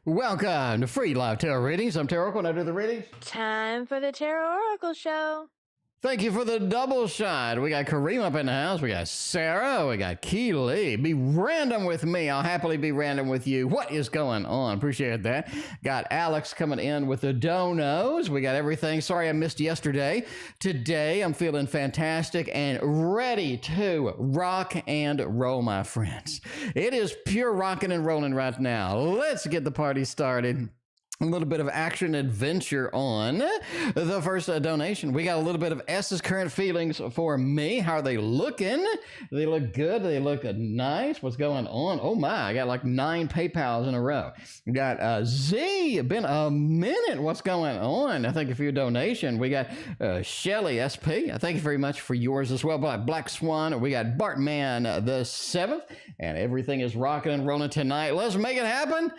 Welcome to Free Live Tarot Readings. I'm TarotOracle and I do the readings. Time for the TarotOracle show. Thank you for the double shot. We got Karima up in the house. We got Sarah. We got Keeli. Be random with me. I'll happily be random with you. What is going on? Appreciate that. Got Alex coming in with the donos. We got everything. Sorry I missed yesterday. Today I'm feeling fantastic and ready to rock and roll, my friends. It is pure rocking and rolling right now. Let's get the party started. A little bit of action adventure on the first donation. We got a little bit of S's current feelings for me. How are they looking? They look good. They look nice. What's going on? Oh my, I got like 9 PayPals in a row. We got Z. Been a minute. What's going on? Thank you for your donation. We got Shelly SP. Thank you very much for yours as well. Black Swan. We got Bartman the 7th. And everything is rocking and rolling tonight. Let's make it happen.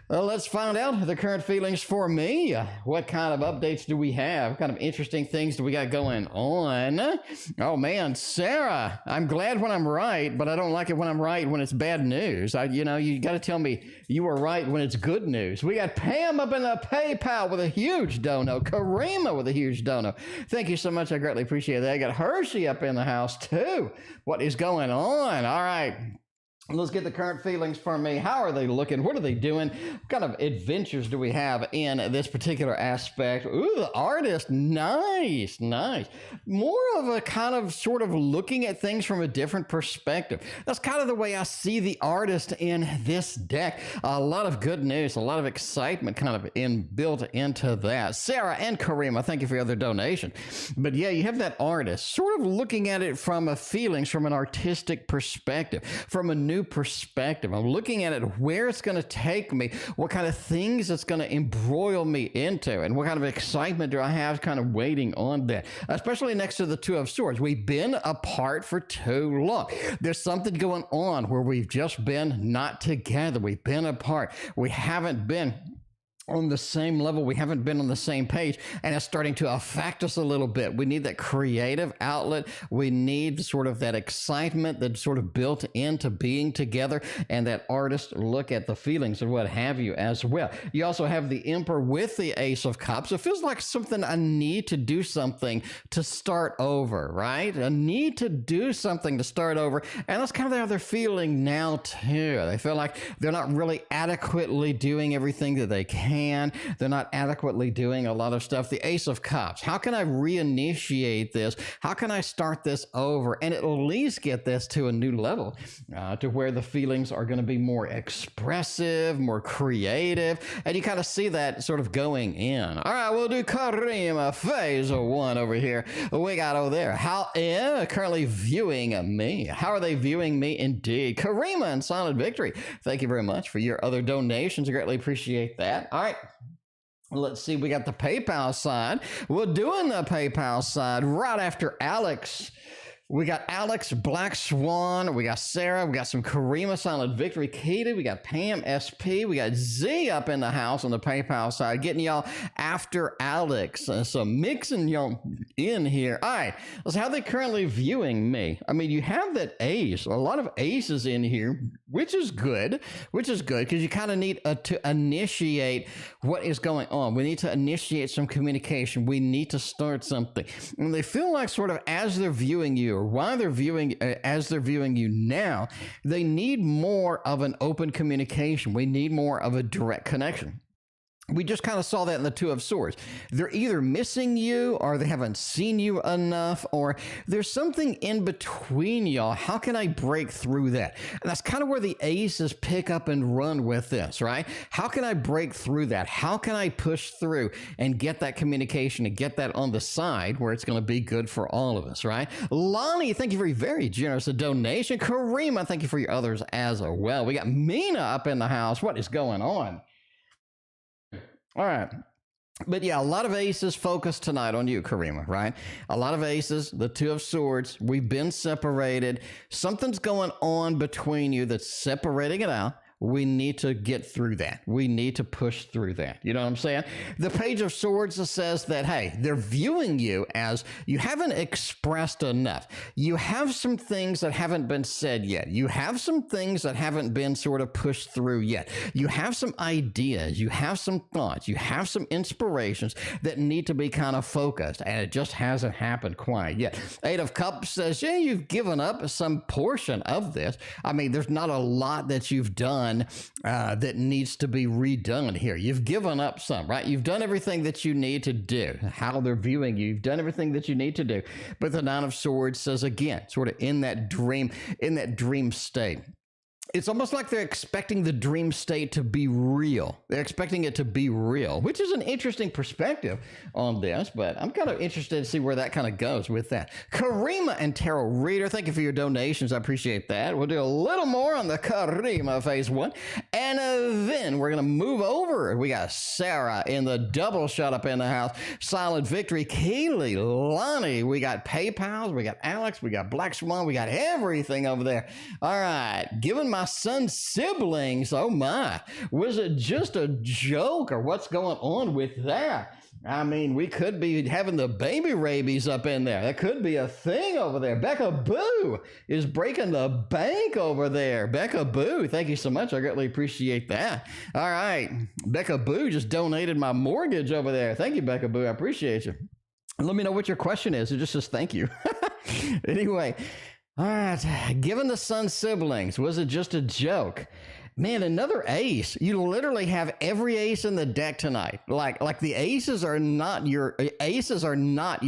Let's find out the current feelings for me. What kind of updates do we have? What kind of interesting things do we got going on? Oh man, Sarah, I'm glad when I'm right, but I don't like it when I'm right when it's bad news. You got to tell me you were right when it's good news. We got Pam up in the PayPal with a huge dono. Karima with a huge dono. Thank you so much. I greatly appreciate that. I got Hershey up in the house too. What is going on? All right. Let's get the current feelings for me. How are they looking? What are they doing? What kind of adventures do we have in this particular aspect? Ooh, the artist. Nice, nice. More of a kind of sort of looking at things from a different perspective. That's kind of the way I see the artist in this deck. A lot of good news, a lot of excitement kind of built into that. Sarah and Karima, thank you for your other donation. But yeah, you have that artist sort of looking at it from a feelings, from an artistic perspective, from a new perspective. I'm looking at it, where it's going to take me, what kind of things it's going to embroil me into, and what kind of excitement do I have kind of waiting on that, especially next to the Two of Swords. We've been apart for too long. There's something going on where we've just been not together. We've been apart. We haven't been on the same level. We haven't been on the same page, and it's starting to affect us a little bit. We need that creative outlet. We need sort of that excitement that's sort of built into being together, and that artist look at the feelings and what have you as well. You also have the Emperor with the Ace of Cups. It feels like something I need to do something to start over, right? I need to do something to start over, and that's kind of how they're feeling now too. They feel like they're not really adequately doing everything that they can. They're not adequately doing a lot of stuff. The Ace of Cups. How can I reinitiate this? How can I start this over and at least get this to a new level to where the feelings are going to be more expressive, more creative? And you kind of see that sort of going in. All right, we'll do Karima phase 1 over here. We got over there. How currently viewing me? How are they viewing me? Indeed. Karima and Silent Victory. Thank you very much for your other donations. I greatly appreciate that. All right. Let's see. We got the PayPal side. We're doing the PayPal side right after Alex. We got Alex, Black Swan, we got Sarah, we got some Karima, Silent Victory, Keeli, we got Pam, SP, we got Z up in the house on the PayPal side, getting y'all after Alex. So mixing y'all in here. All right, let's how they currently viewing me. I mean, you have that ace, a lot of aces in here, which is good because you kind of need to initiate what is going on. We need to initiate some communication. We need to start something. And they feel like sort of as they're viewing you, or while they're viewing, as they're viewing you now, they need more of an open communication. We need more of a direct connection. We just kind of saw that in the Two of Swords. They're either missing you, or they haven't seen you enough, or there's something in between y'all. How can I break through that? And that's kind of where the aces pick up and run with this, right? How can I break through that? How can I push through and get that communication and get that on the side where it's going to be good for all of us, right? Lani, thank you for your very generous donation. Karima, thank you for your others as well. We got Mina up in the house. What is going on? All right. But yeah, a lot of aces focused tonight on you, Karima, right? A lot of aces, the Two of Swords. We've been separated. Something's going on between you that's separating it out. we need to get through that. We need to push through that. You know what I'm saying? The Page of Swords says that, hey, they're viewing you as you haven't expressed enough. You have some things that haven't been said yet. You have some things that haven't been sort of pushed through yet. You have some ideas. You have some thoughts. You have some inspirations that need to be kind of focused, and it just hasn't happened quite yet. Eight of Cups says, yeah, you've given up some portion of this. I mean, there's not a lot that you've done that needs to be redone here. You've given up some, right? You've done everything that you need to do. How they're viewing you, you've done everything that you need to do. But the Nine of Swords says, again, sort of in that dream state. It's almost like they're expecting the dream state to be real. They're expecting it to be real, which is an interesting perspective on this, but I'm kind of interested to see where that kind of goes with that. Karima and Tarot Reader, thank you for your donations. I appreciate that. We'll do a little more on the Karima phase one, and then we're going to move over. We got Sarah in the double shut up in the house. Silent Victory, Keeli, Lani. We got PayPals. We got Alex. We got Black Swan. We got everything over there. All right. Given my son's siblings, oh my, was it just a joke, or what's going on with that? I mean, we could be having the baby rabies up in there. That could be a thing over there. Becca Boo is breaking the bank over there. Becca Boo, thank you so much. I greatly appreciate that. All right. Becca Boo just donated my mortgage over there. Thank you, Becca Boo. I appreciate you. And let me know what your question is. It just says thank you. Anyway. All right, given the son's siblings, was it just a joke? Man, another ace. You literally have every ace in the deck tonight. Like the aces are not your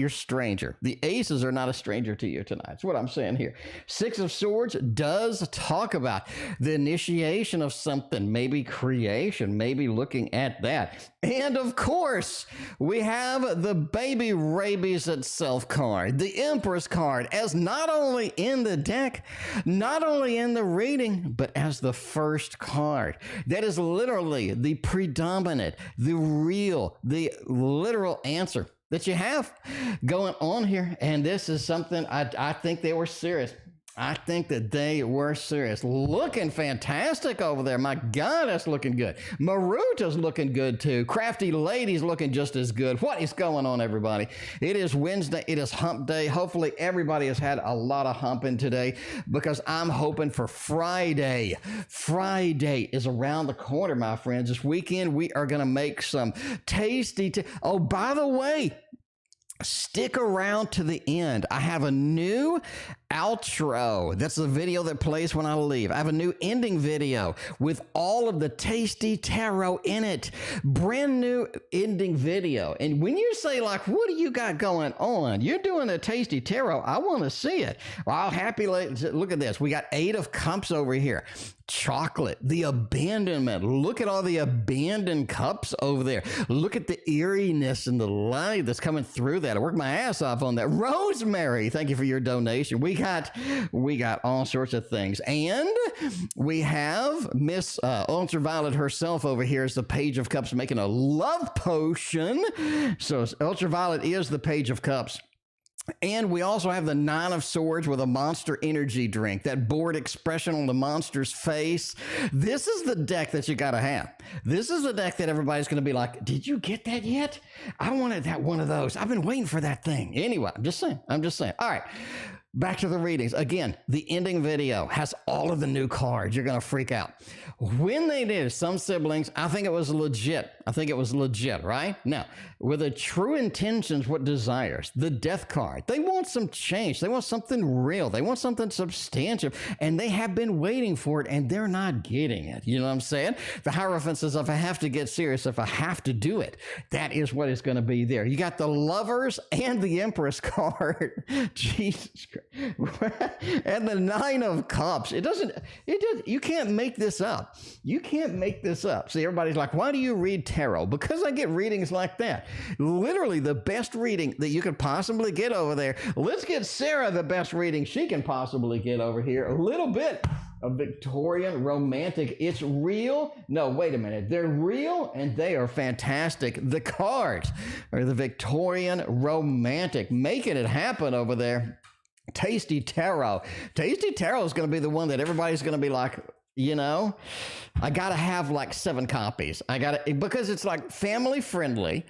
stranger. The aces are not a stranger to you tonight. That's what I'm saying here. Six of Swords does talk about the initiation of something, maybe creation, maybe looking at that. And of course, we have the baby rabies itself card, the Empress card, as not only in the deck, not only in the reading, but as the first card. That is literally the predominant, the real, the literal answer that you have going on here. And this is something I think they were serious. I think that they were serious. Looking fantastic over there. My God, that's looking good. Maruta's looking good too. Crafty Lady's looking just as good. What is going on, everybody? It is Wednesday. It is hump day. Hopefully everybody has had a lot of humping today, because I'm hoping for Friday. Friday is around the corner, my friends. This weekend, we are going to make some tasty. Oh, by the way, stick around to the end. I have a new outro. That's the video that plays when I leave. I have a new ending video with all of the tasty tarot in it. Brand new ending video. And when you say, like, what do you got going on? You're doing a tasty tarot. I want to see it. Well, I'll happily look at this. We got 8 of Cups over here. Chocolate, the abandonment. Look at all the abandoned cups over there. Look at the eeriness and the light that's coming through that. I worked my ass off on that. Rosemary, thank you for your donation. We got all sorts of things. And we have Miss Ultraviolet herself over here as the Page of Cups making a love potion. So Ultraviolet is the Page of Cups. And we also have the Nine of Swords with a monster energy drink, that bored expression on the monster's face. This is the deck that you got to have. This is the deck that everybody's going to be like, did you get that yet? I wanted that one of those. I've been waiting for that thing. Anyway, I'm just saying. All right. Back to the readings. Again, the ending video has all of the new cards. You're going to freak out. When they did some siblings, I think it was legit. Right? Now, with a true intentions, what desires? The Death card. They want some change. They want something real. They want something substantial. And they have been waiting for it, and they're not getting it. You know what I'm saying? The Hierophant says, if I have to get serious, if I have to do it, that is what is going to be there. You got the Lovers and the Empress card. Jesus Christ. And the Nine of Cups. You can't make this up. You can't make this up. See, everybody's like, why do you read tarot? Because I get readings like that. Literally the best reading that you could possibly get over there. Let's get Sarah the best reading she can possibly get over here. A little bit of Victorian Romantic. It's real. No, wait a minute. They're real and they are fantastic. The cards are the Victorian Romantic. Making it happen over there. Tasty Tarot. Tasty Tarot is going to be the one that everybody's going to be like, You know, I got to have like 7 copies. Because it's like family friendly.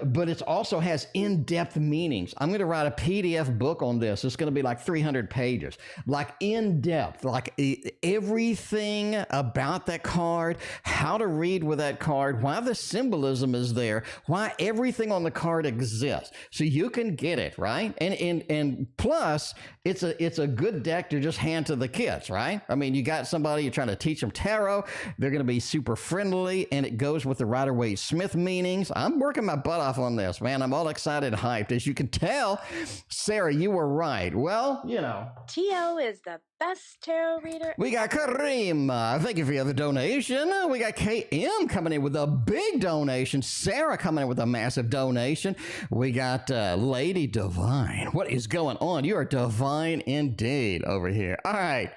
But it also has in-depth meanings. I'm going to write a PDF book on this. It's going to be like 300 pages, like in-depth, like everything about that card, how to read with that card, why the symbolism is there, why everything on the card exists, so you can get it, right? And plus, it's a good deck to just hand to the kids, right? I mean, you got somebody, you're trying to teach them tarot. They're going to be super friendly, and it goes with the Rider-Waite-Smith meanings. I'm working my butt off on this, man. I'm all excited and hyped. As you can tell, Sarah, you were right. Well, you know. T.O. is the best tarot reader. We got Karima. Thank you for the other donation. We got KM coming in with a big donation. Sarah coming in with a massive donation. We got Lady Divine. What is going on? You are divine indeed over here. All right.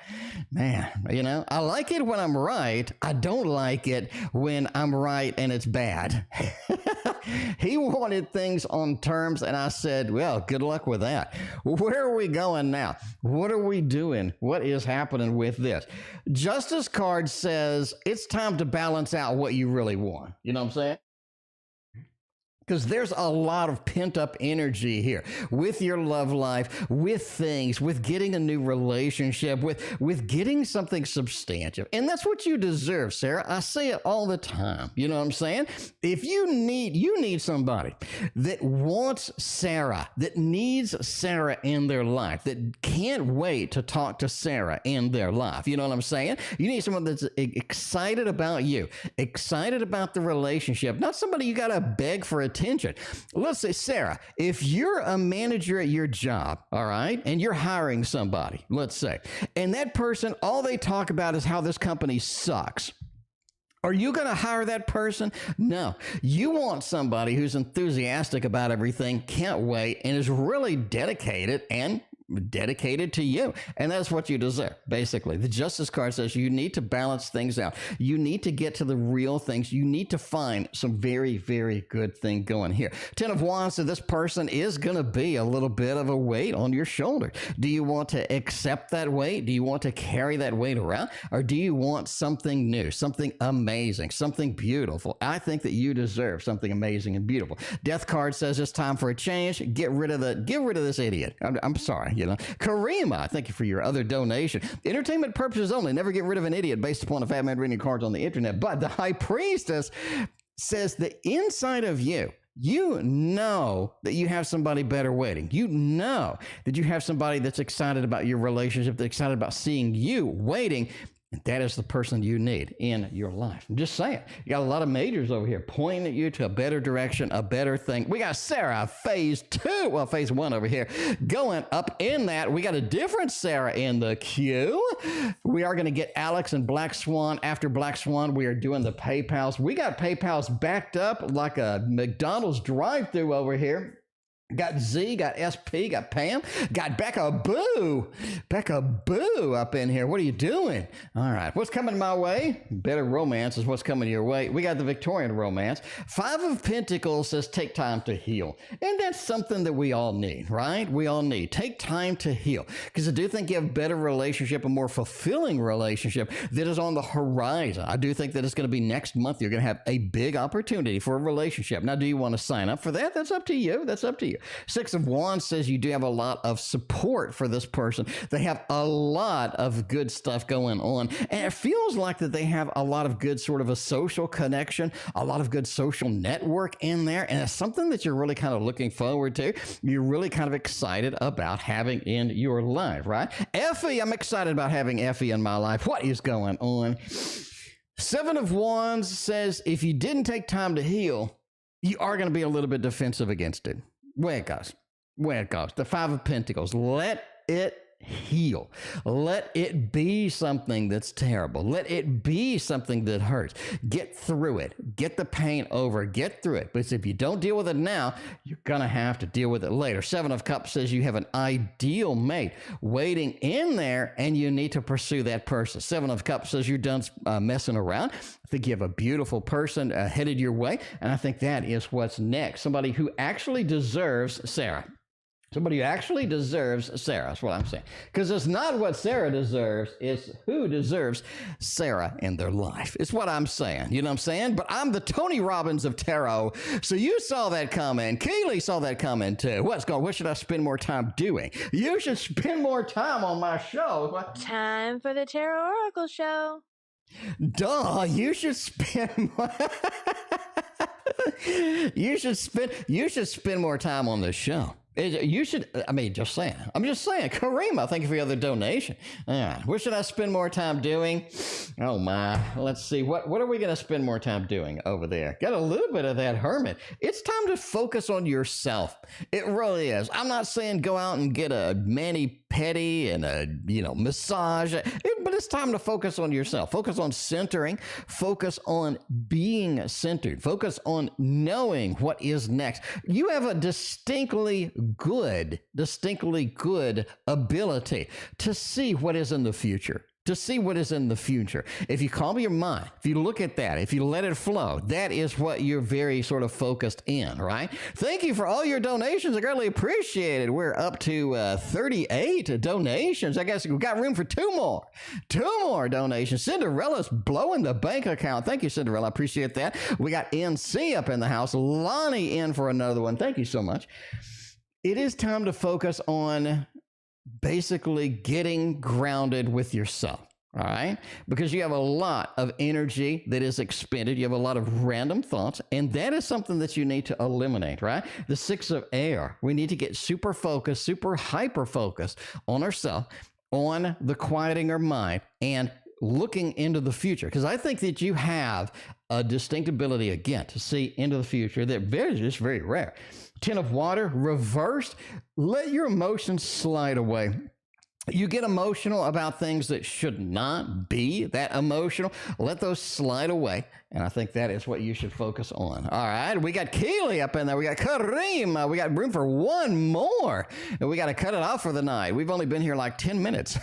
Man, you know, I like it when I'm right. I don't like it when I'm right and it's bad. He wanted things on terms, and I said, well, good luck with that. Where are we going now? What are we doing? What is happening with this? Justice card says it's time to balance out what you really want. You know what I'm saying? Because there's a lot of pent-up energy here with your love life, with things, with getting a new relationship, with getting something substantive. And that's what you deserve, Sarah. I say it all the time. You know what I'm saying? If you need somebody that wants Sarah, that needs Sarah in their life, that can't wait to talk to Sarah in their life. You know what I'm saying? You need someone that's excited about you, excited about the relationship, not somebody you got to beg for attention. Let's say, Sarah, if you're a manager at your job, all right, and you're hiring somebody, let's say, and that person, all they talk about is how this company sucks. Are you going to hire that person? No. You want somebody who's enthusiastic about everything, can't wait, and is really dedicated to you. And that's what you deserve, basically. The Justice card says you need to balance things out. You need to get to the real things. You need to find some very, very good thing going here. 10 of Wands, so this person is going to be a little bit of a weight on your shoulder. Do you want to accept that weight? Do you want to carry that weight around? Or do you want something new, something amazing, something beautiful? I think that you deserve something amazing and beautiful. Death card says it's time for a change. Get rid of this idiot. I'm sorry. You know, Karima, thank you for your other donation. Entertainment purposes only. Never get rid of an idiot based upon a fat man reading cards on the internet. But the High Priestess says the inside of you, you know that you have somebody better waiting. You know that you have somebody that's excited about your relationship, that's excited about seeing you waiting. That is the person you need in your life. I'm just saying. You got a lot of majors over here pointing at you to a better direction, a better thing. We got Sarah, phase 1 over here, going up in that. We got a different Sarah in the queue. We are going to get Alex and Black Swan. After Black Swan, we are doing the PayPals. We got PayPals backed up like a McDonald's drive-thru over here. Got Z, got SP, got Pam, got Becca Boo up in here. What are you doing? All right, what's coming my way? Better romance is what's coming your way. We got the Victorian Romance. 5 of Pentacles says take time to heal. And that's something that we all need, right? We all need. Take time to heal. Because I do think you have a better relationship, a more fulfilling relationship that is on the horizon. I do think that it's going to be next month. You're going to have a big opportunity for a relationship. Now, do you want to sign up for that? That's up to you. That's up to you. 6 of Wands says you do have a lot of support for this person. They have a lot of good stuff going on. And it feels like that they have a lot of good sort of a social connection, a lot of good social network in there. And it's something that you're really kind of looking forward to. You're really kind of excited about having in your life, right? Effie, I'm excited about having Effie in my life. What is going on? 7 of Wands says if you didn't take time to heal, you are going to be a little bit defensive against it. Where it goes. The 5 of Pentacles. Let it heal. Let it be something that's terrible. Let it be something that hurts. Get through it. Get the pain over. Get through it. But if you don't deal with it now, you're going to have to deal with it later. 7 of Cups says you have an ideal mate waiting in there and you need to pursue that person. 7 of Cups says you're done messing around. I think you have a beautiful person headed your way. And I think that is what's next. Somebody who actually deserves, Sarah, Somebody who actually deserves Sarah. That's what I'm saying. Because it's not what Sarah deserves. It's who deserves Sarah in their life. It's what I'm saying. You know what I'm saying? But I'm the Tony Robbins of tarot. So you saw that coming. Keely saw that coming too. What should I spend more time doing? You should spend more time on my show. Time for the TarotOracle show. Duh, you should spend more... you should spend more time on this show. You should, I mean, just saying. I'm just saying. Karima, thank you for your other donation. All right. What should I spend more time doing? Oh, my. Let's see. What are we going to spend more time doing over there? Got a little bit of that hermit. It's time to focus on yourself. It really is. I'm not saying go out and get a mani-pedi and a, massage. But it's time to focus on yourself. Focus on centering. Focus on being centered. Focus on knowing what is next. You have a distinctly good ability to see what is in the future. If you calm your mind, if you look at that, if you let it flow, that is what you're very sort of focused in, right? Thank you for all your donations. I greatly appreciate it. We're up to 38 donations. I guess we've got room for two more donations. Cinderella's blowing the bank account. Thank you, Cinderella. I appreciate that. We got NC up in the house. Lani in for another one. Thank you so much. It is time to focus on basically getting grounded with yourself, all right? Because you have a lot of energy that is expended. You have a lot of random thoughts, and that is something that you need to eliminate, right? The 6 of air. We need to get super focused, super hyper-focused on ourselves, on the quieting our mind, and looking into the future. Because I think that you have a distinct ability, again, to see into the future that is just very rare. 10 of water, reversed. Let your emotions slide away. You get emotional about things that should not be that emotional. Let those slide away. And I think that is what you should focus on. All right. We got Keely up in there. We got Karima. We got room for one more. And we got to cut it off for the night. We've only been here like 10 minutes.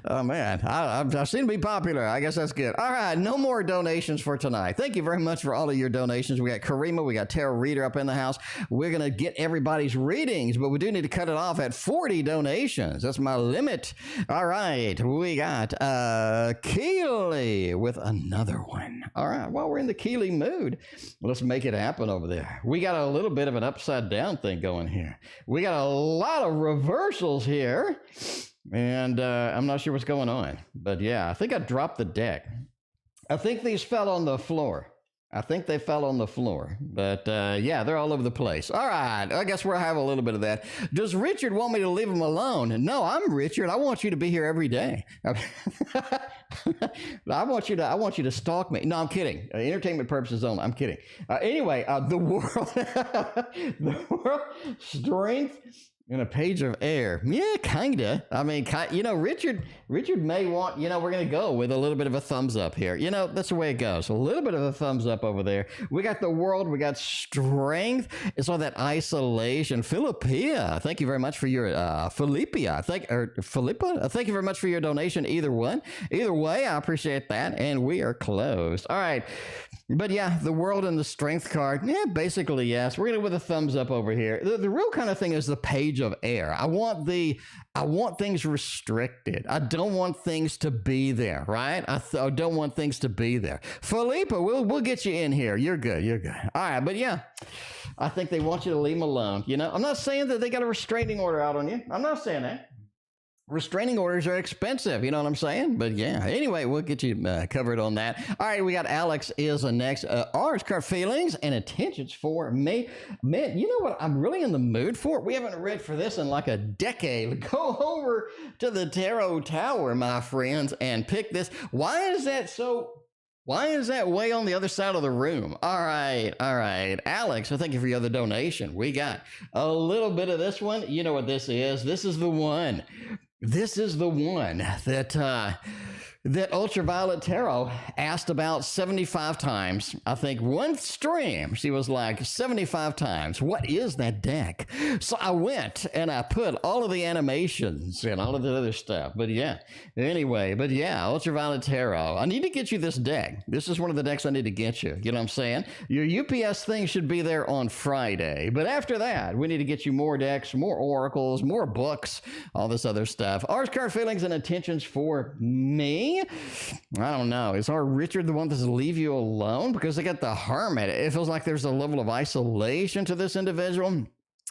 Oh, man. I seem to be popular. I guess that's good. All right. No more donations for tonight. Thank you very much for all of your donations. We got Karima. We got Tarot Reader up in the house. We're going to get everybody's readings, but we do need to cut it off at 40 donations. That's my limit. All right. We got Keely with another one. All right. While we're in the Keely mood, let's make it happen over there. We got a little bit of an upside down thing going here. We got a lot of reversals here, and I'm not sure what's going on. But yeah, I think I dropped the deck. I think these fell on the floor. I think they fell on the floor, but yeah, they're all over the place. All right, I guess we'll have a little bit of that. Does Richard want me to leave him alone? No, I'm Richard. I want you to be here every day. I want you to stalk me. No, I'm kidding. Entertainment purposes only. I'm kidding. Anyway, the world, strength. In a page of air. Yeah, kinda. I mean, Richard may want, we're going to go with a little bit of a thumbs up here. That's the way it goes. A little bit of a thumbs up over there. We got the world. We got strength. It's all that isolation. Filipa, thank you very much for your, Filipa, thank you very much for your donation. Either way, I appreciate that. And we are closed. All right. But yeah, the world and the strength card. Yeah, basically, yes. We're going to with a thumbs up over here. The real kind of thing is the page of air. I want things restricted. I don't want things to be there, right? I don't want things to be there. Filipa, we'll get you in here. You're good. All right, but yeah, I think they want you to leave them alone. I'm not saying that they got a restraining order out on you. I'm not saying that. Restraining orders are expensive, you know what I'm saying? But yeah, anyway, we'll get you covered on that. All right, we got Alex is the next. Ours card feelings and intentions for me. Man, you know what I'm really in the mood for? We haven't read for this in like a decade. Go over to the Tarot Tower, my friends, and pick this. Why is that way on the other side of the room? All right. Alex, thank you for your other donation. We got a little bit of this one. You know what this is. This is the one. This is the one that Ultraviolet Tarot asked about 75 times. I think one stream, she was like 75 times, what is that deck? So I went and I put all of the animations and all of the other stuff. But yeah, anyway, Ultraviolet Tarot. I need to get you this deck. This is one of the decks I need to get you. You know what I'm saying? Your UPS thing should be there on Friday. But after that, we need to get you more decks, more oracles, more books, all this other stuff. R's card feelings and intentions for me. I don't know. Is our Richard the one that's leave you alone? Because they got the Hermit. It feels like there's a level of isolation to this individual,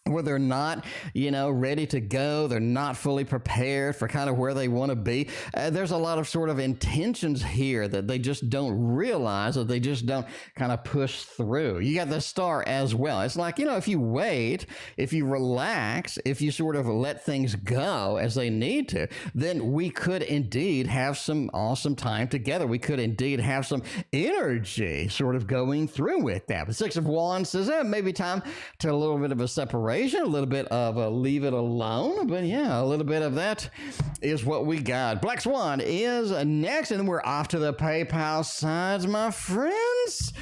where they're not, ready to go. They're not fully prepared for kind of where they want to be. There's a lot of sort of intentions here that they just don't realize, that they just don't kind of push through. You got the Star as well. It's like, if you wait, if you relax, if you sort of let things go as they need to, then we could indeed have some awesome time together. We could indeed have some energy sort of going through with that. The Six of Wands says, maybe time to a little bit of a separation. A little bit of a leave it alone, but yeah, a little bit of that is what we got. Black Swan is next, and then we're off to the PayPal sides, my friends.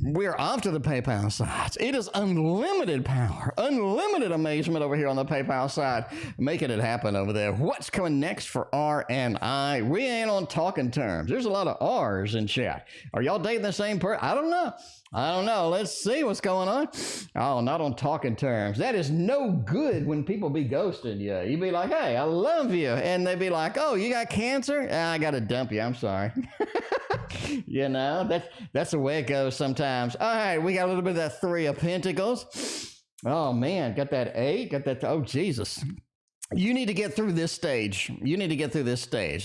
We're off to the PayPal sides. It is unlimited power, unlimited amazement over here on the PayPal side, making it happen over there. What's coming next for R and I? We ain't on talking terms. There's a lot of R's in chat. Are y'all dating the same person? I don't know. Let's see what's going on. Oh, not on talking terms. That is no good when people be ghosting you. You be like, hey, I love you. And they be like, oh, you got cancer? I got to dump you. I'm sorry. That's the way it goes sometimes. All right, we got a little bit of that Three of Pentacles. Oh, man, got that 8, got that, oh, Jesus. You need to get through this stage.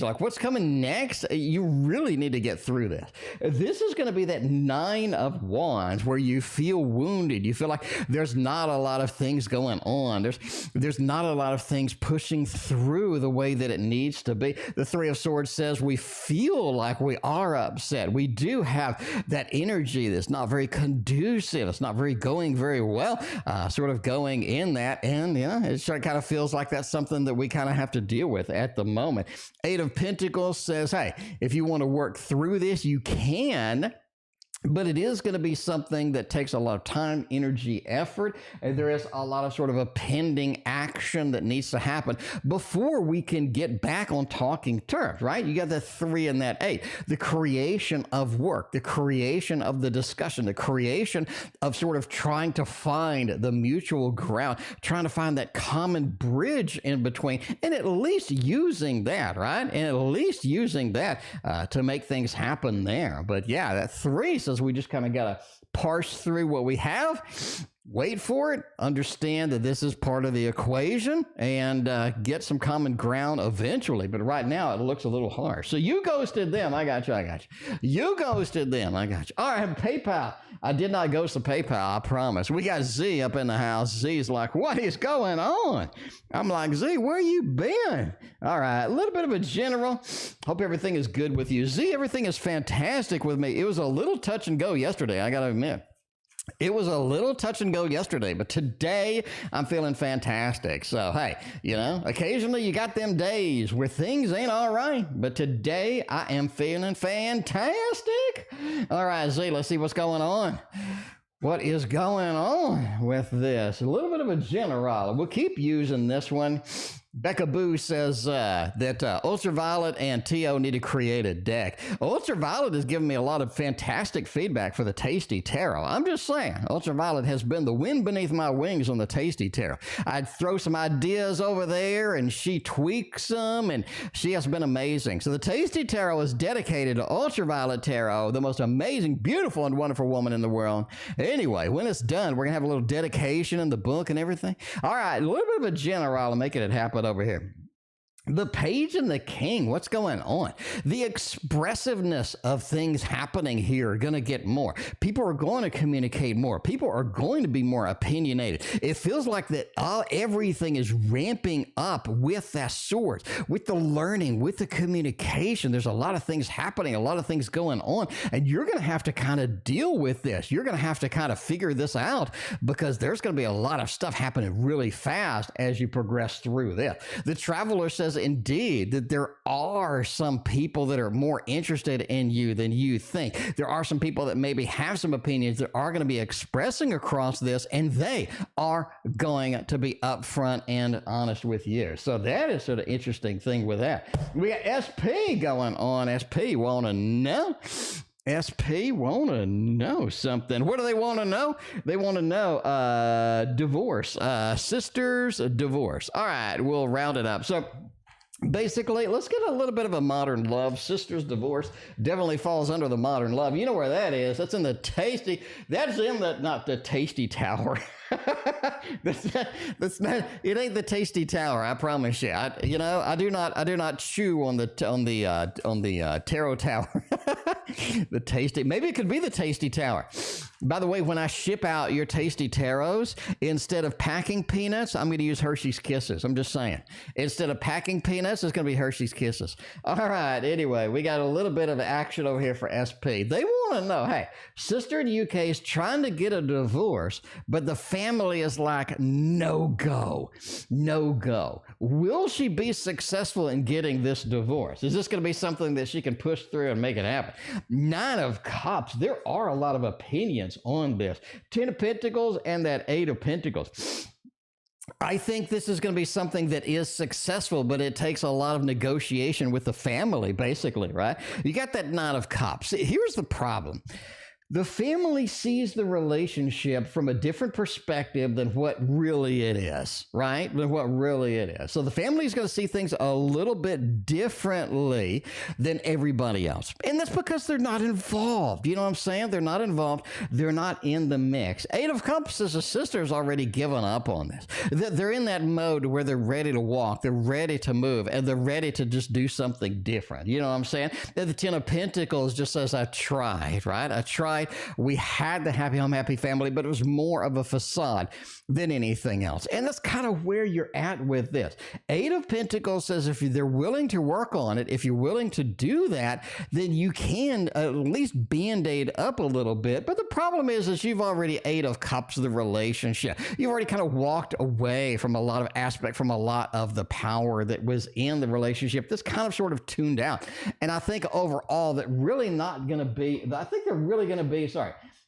Like, what's coming next? You really need to get through this. This is going to be that 9 of Wands where you feel wounded. You feel like there's not a lot of things going on. There's not a lot of things pushing through the way that it needs to be. The Three of Swords says we feel like we are upset. We do have that energy that's not very conducive. It's not going very well, sort of going in that. And, it kind of feels like that's something that we kind of have to deal with at the moment. 8 of Pentacles says, hey, if you want to work through this, you can. But it is going to be something that takes a lot of time, energy, effort, and there is a lot of sort of a pending action that needs to happen before we can get back on talking terms, right? You got that 3 and that 8. The creation of work, the creation of the discussion, the creation of sort of trying to find the mutual ground, trying to find that common bridge in between, and at least using that, right? And at least using that to make things happen there. But yeah, that 3 says we just kind of got to parse through what we have, wait for it, understand that this is part of the equation, and get some common ground eventually. But right now, it looks a little harsh. So you ghosted them. I got you. You ghosted them. I got you. All right, PayPal. I did not ghost the PayPal, I promise. We got Z up in the house. Z's like, what is going on? I'm like, Z, where you been? All right, a little bit of a general. Hope everything is good with you. Z, everything is fantastic with me. It was a little touch and go yesterday, I got to admit. It was a little touch and go yesterday, but today I'm feeling fantastic. So, hey, occasionally you got them days where things ain't all right, but today I am feeling fantastic. All right, Z, let's see what's going on. What is going on with this? A little bit of a general. We'll keep using this one. Becca Boo says that Ultraviolet and T.O. need to create a deck. Ultraviolet has given me a lot of fantastic feedback for the Tasty Tarot. I'm just saying, Ultraviolet has been the wind beneath my wings on the Tasty Tarot. I'd throw some ideas over there, and she tweaks them, and she has been amazing. So the Tasty Tarot is dedicated to Ultraviolet Tarot, the most amazing, beautiful, and wonderful woman in the world. Anyway, when it's done, we're going to have a little dedication in the book and everything. All right, a little bit of a general and making it happen over here. The Page and the King, what's going on? The expressiveness of things happening here are going to get more. People are going to communicate more. People are going to be more opinionated. It feels like that everything is ramping up with that sword, with the learning, with the communication. There's a lot of things happening, a lot of things going on, and you're going to have to kind of deal with this. You're going to have to kind of figure this out because there's going to be a lot of stuff happening really fast as you progress through this. The Traveler says, is indeed that there are some people that are more interested in you than you think. There are some people that maybe have some opinions that are going to be expressing across this, and they are going to be upfront and honest with you. So that is sort of interesting thing with that. We got SP going on. SP want to know. SP want to know something. What do they want to know? They want to know divorce. Sisters divorce. All right, we'll round it up. So basically, let's get a little bit of a modern love. Sisters divorce definitely falls under the modern love. You know where that is. That's in the tasty. That's in the, not the tasty tower. that's not. It ain't the tasty tower. I promise you. I do not chew on the tarot tower. The tasty. Maybe it could be the tasty tower. By the way, when I ship out your tasty tarots, instead of packing peanuts, I'm going to use Hershey's Kisses. I'm just saying. Instead of packing peanuts, it's going to be Hershey's Kisses. All right. Anyway, we got a little bit of action over here for SP. They want to know, hey, sister in the UK is trying to get a divorce, but the family is like, no go. Will she be successful in getting this divorce? Is this going to be something that she can push through and make it happen? 9 of Cups. There are a lot of opinions on this. 10 of Pentacles and that 8 of Pentacles. I think this is going to be something that is successful, but it takes a lot of negotiation with the family, basically, right? You got that 9 of Cups. Here's the problem. The family sees the relationship from a different perspective than what really it is, right? Than what really it is. So the family is going to see things a little bit differently than everybody else. And that's because they're not involved. You know what I'm saying? They're not involved. They're not in the mix. 8 of Cups as a sister has already given up on this. They're in that mode where they're ready to walk. They're ready to move. And they're ready to just do something different. You know what I'm saying? The 10 of Pentacles just says, I tried, right? I tried. We had the happy home, happy family, but it was more of a facade than anything else. And that's kind of where you're at with this. 8 of Pentacles says if they're willing to work on it, if you're willing to do that, then you can at least band-aid up a little bit. But the problem is you've already 8 of Cups the relationship. You've already kind of walked away from a lot of aspect, from a lot of the power that was in the relationship. That's kind of sort of tuned out. And I think overall that really not going to be, I think they're really going to be,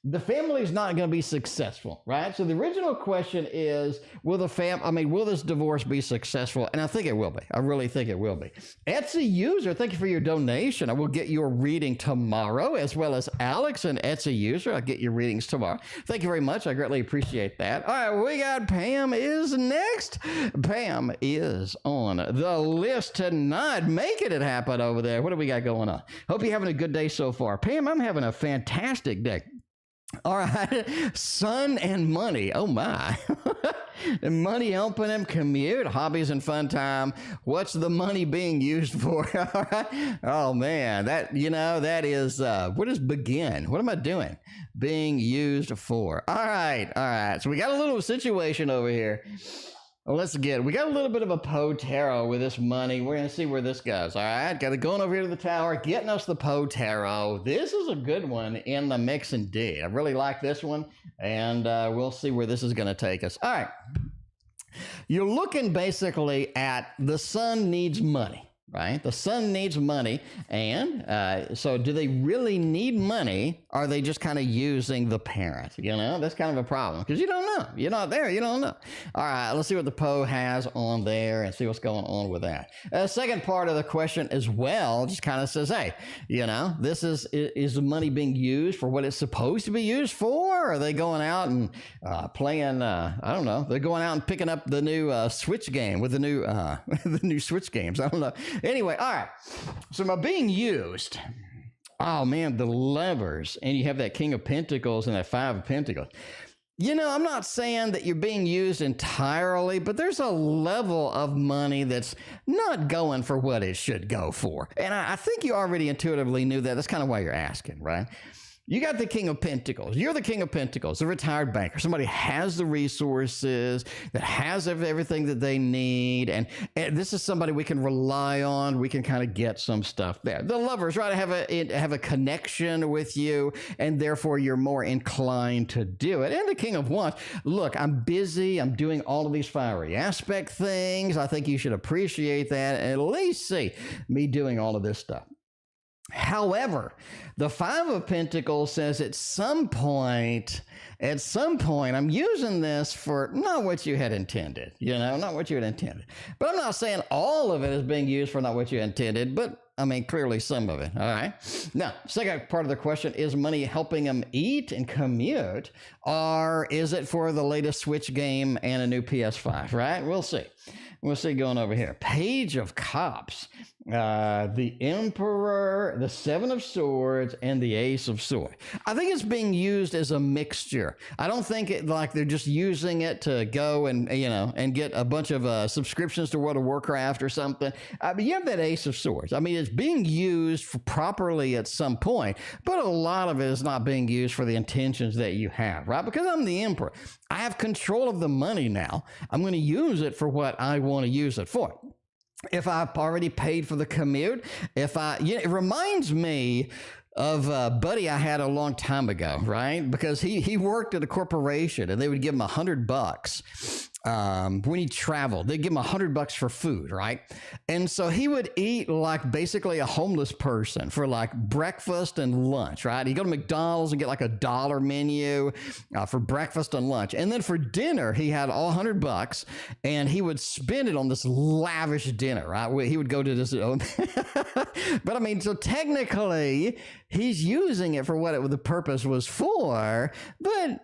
the family is not going to be successful, right? So the original question is, will this divorce be successful? And I think it will be. I really think it will be. Etsy user, thank you for your donation. I will get your reading tomorrow, as well as Alex, and Etsy user. I'll get your readings tomorrow. Thank you very much. I greatly appreciate that. All right, we got Pam is next. Pam is on the list tonight. Making it happen over there. What do we got going on? Hope you're having a good day so far. Pam, I'm having a fantastic day. All right, sun and money. Oh my. Money helping him commute, hobbies and fun time. What's the money being used for? All right. Oh man, that is what is begin? What am I doing? Being used for. All right. So we got a little situation over here. We got a little bit of a Poe Tarot with this money. We're going to see where this goes. All right. Got it going over here to the tower, getting us the Poe Tarot. This is a good one in the mix indeed. I really like this one, and we'll see where this is going to take us. All right. You're looking basically at the sun needs money. Right? The son needs money. And so do they really need money? Or are they just kind of using the parent? That's kind of a problem because you don't know. You're not there. You don't know. All right. Let's see what the Poe has on there and see what's going on with that. Second part of the question as well just kind of says, hey, this is the money being used for what it's supposed to be used for? Or are they going out and playing, I don't know. They're going out and picking up the new Switch game with the new Switch games. I don't know. Anyway, all right. So my being used. Oh man, the levers, and you have that King of Pentacles and that 5 of Pentacles. I'm not saying that you're being used entirely, but there's a level of money that's not going for what it should go for. And I think you already intuitively knew that. That's kind of why you're asking, right? You got the King of Pentacles. You're the King of Pentacles, the retired banker. Somebody has the resources, that has everything that they need. And this is somebody we can rely on. We can kind of get some stuff there. The Lovers, right, have a connection with you, and therefore you're more inclined to do it. And the King of Wands, look, I'm busy. I'm doing all of these fiery aspect things. I think you should appreciate that and at least see me doing all of this stuff. However, the Five of Pentacles says at some point, I'm using this for not what you had intended, not what you had intended. But I'm not saying all of it is being used for not what you intended, but I mean, clearly some of it, all right? Now, second part of the question, is money helping them eat and commute, or is it for the latest Switch game and a new PS5, right? We'll see. We'll see going over here. Page of Cups, the Emperor, the Seven of Swords, and the Ace of Swords. I think it's being used as a mixture. I don't think like they're just using it to go and, and get a bunch of subscriptions to World of Warcraft or something. But you have that Ace of Swords. I mean, it's being used properly at some point, but a lot of it is not being used for the intentions that you have, right? Because I'm the Emperor. I have control of the money now. I'm going to use it for what I want to use it for. If I've already paid for the commute, it reminds me of a buddy I had a long time ago, right? Because he worked at a corporation and they would give him $100 when he traveled. They'd give him $100 for food, right? And so he would eat like basically a homeless person for like breakfast and lunch, right? He'd go to McDonald's and get like $1 menu for breakfast and lunch. And then for dinner, he had all $100 and he would spend it on this lavish dinner, right? He would go to this, but I mean, so technically he's using it for what the purpose was for. But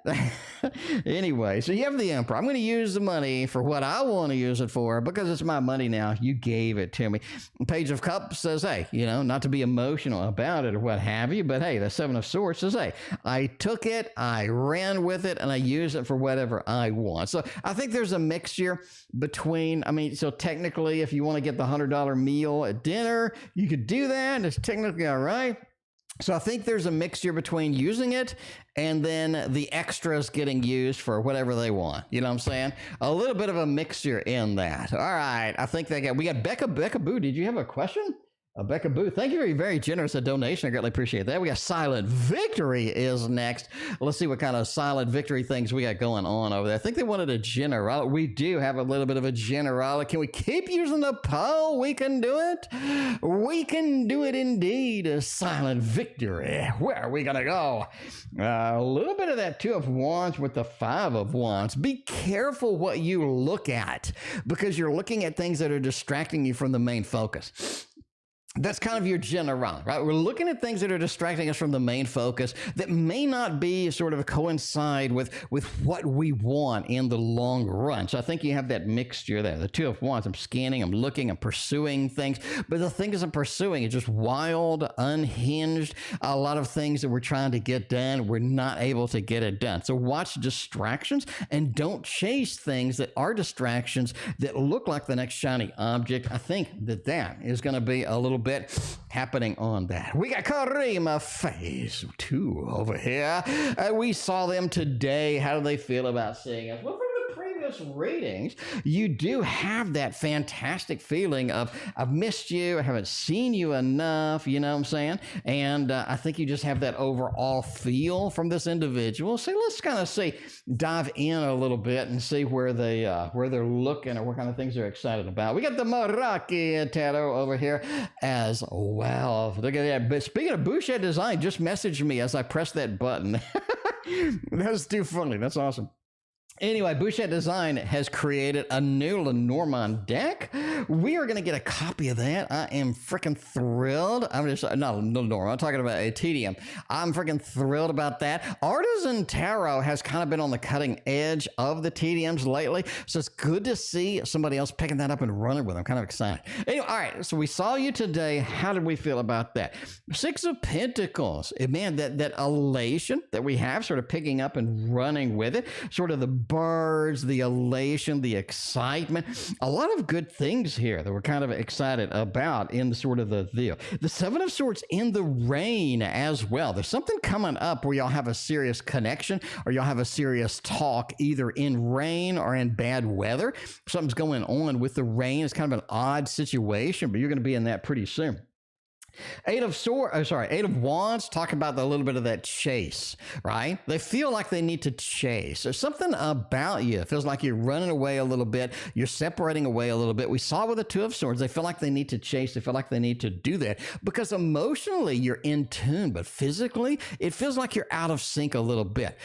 anyway, so you have the Emperor. I'm going to use the money for what I want to use it for because it's my money now. You gave it to me. Page of Cups says, hey, not to be emotional about it or what have you, but hey, the Seven of Swords says, hey, I took it, I ran with it, and I use it for whatever I want. So I think there's a mixture between, so technically if you want to get the $100 meal at dinner, you could do that. It's technically all right. So I think there's a mixture between using it and then the extras getting used for whatever they want. You know what I'm saying? A little bit of a mixture in that. All right. I think we got Becca Boo. Did you have a question? Becca Boo, thank you very, very generous a donation. I greatly appreciate that. We got Silent Victory is next. Let's see what kind of Silent Victory things we got going on over there. I think they wanted a general. We do have a little bit of a general. Can we keep using the poll? We can do it. We can do it indeed. Silent Victory. Where are we going to go? A little bit of that Two of Wands with the Five of Wands. Be careful what you look at because you're looking at things that are distracting you from the main focus. That's kind of your general, right? We're looking at things that are distracting us from the main focus that may not be sort of coincide with what we want in the long run. So I think you have that mixture there. The Two of Wands, I'm scanning, I'm looking, I'm pursuing things. But the things I'm pursuing is just wild, unhinged. A lot of things that we're trying to get done, we're not able to get it done. So watch distractions and don't chase things that are distractions that look like the next shiny object. I think that is going to be a little bit happening on that. We got Karima phase 2 over here. We saw them today. How do they feel about seeing us? Well, from the previous readings, you do have that fantastic feeling of I've missed you, I haven't seen you enough, you know what I'm saying? And I think you just have that overall feel from this individual. So let's kind of dive in a little bit and see where they're looking or what kind of things they're excited about. We got the Meraki tarot over here as well. Look at that. But speaking of Boucher Design, just messaged me as I pressed that button. That's too funny. That's awesome. Anyway, Boucher Design has created a new Lenormand deck. We are going to get a copy of that. I am freaking thrilled. Not Lenormand, I'm talking about a TDM. I'm freaking thrilled about that. Artisan Tarot has kind of been on the cutting edge of the TDMs lately, so it's good to see somebody else picking that up and running with it. I'm kind of excited. Anyway, all right, so we saw you today. How did we feel about that? Six of Pentacles. Man, that elation that we have sort of picking up and running with it, sort of the birds, the elation, the excitement. A lot of good things here that we're kind of excited about in the sort of the deal. The Seven of Swords in the rain as well. There's something coming up where y'all have a serious connection or y'all have a serious talk either in rain or in bad weather. Something's going on with the rain. It's kind of an odd situation, but you're going to be in that pretty soon. Eight of Wands, talking about a little bit of that chase, right? They feel like they need to chase. There's something about you. It feels like you're running away a little bit. You're separating away a little bit. We saw with the Two of Swords, they feel like they need to chase. They feel like they need to do that because emotionally you're in tune, but physically it feels like you're out of sync a little bit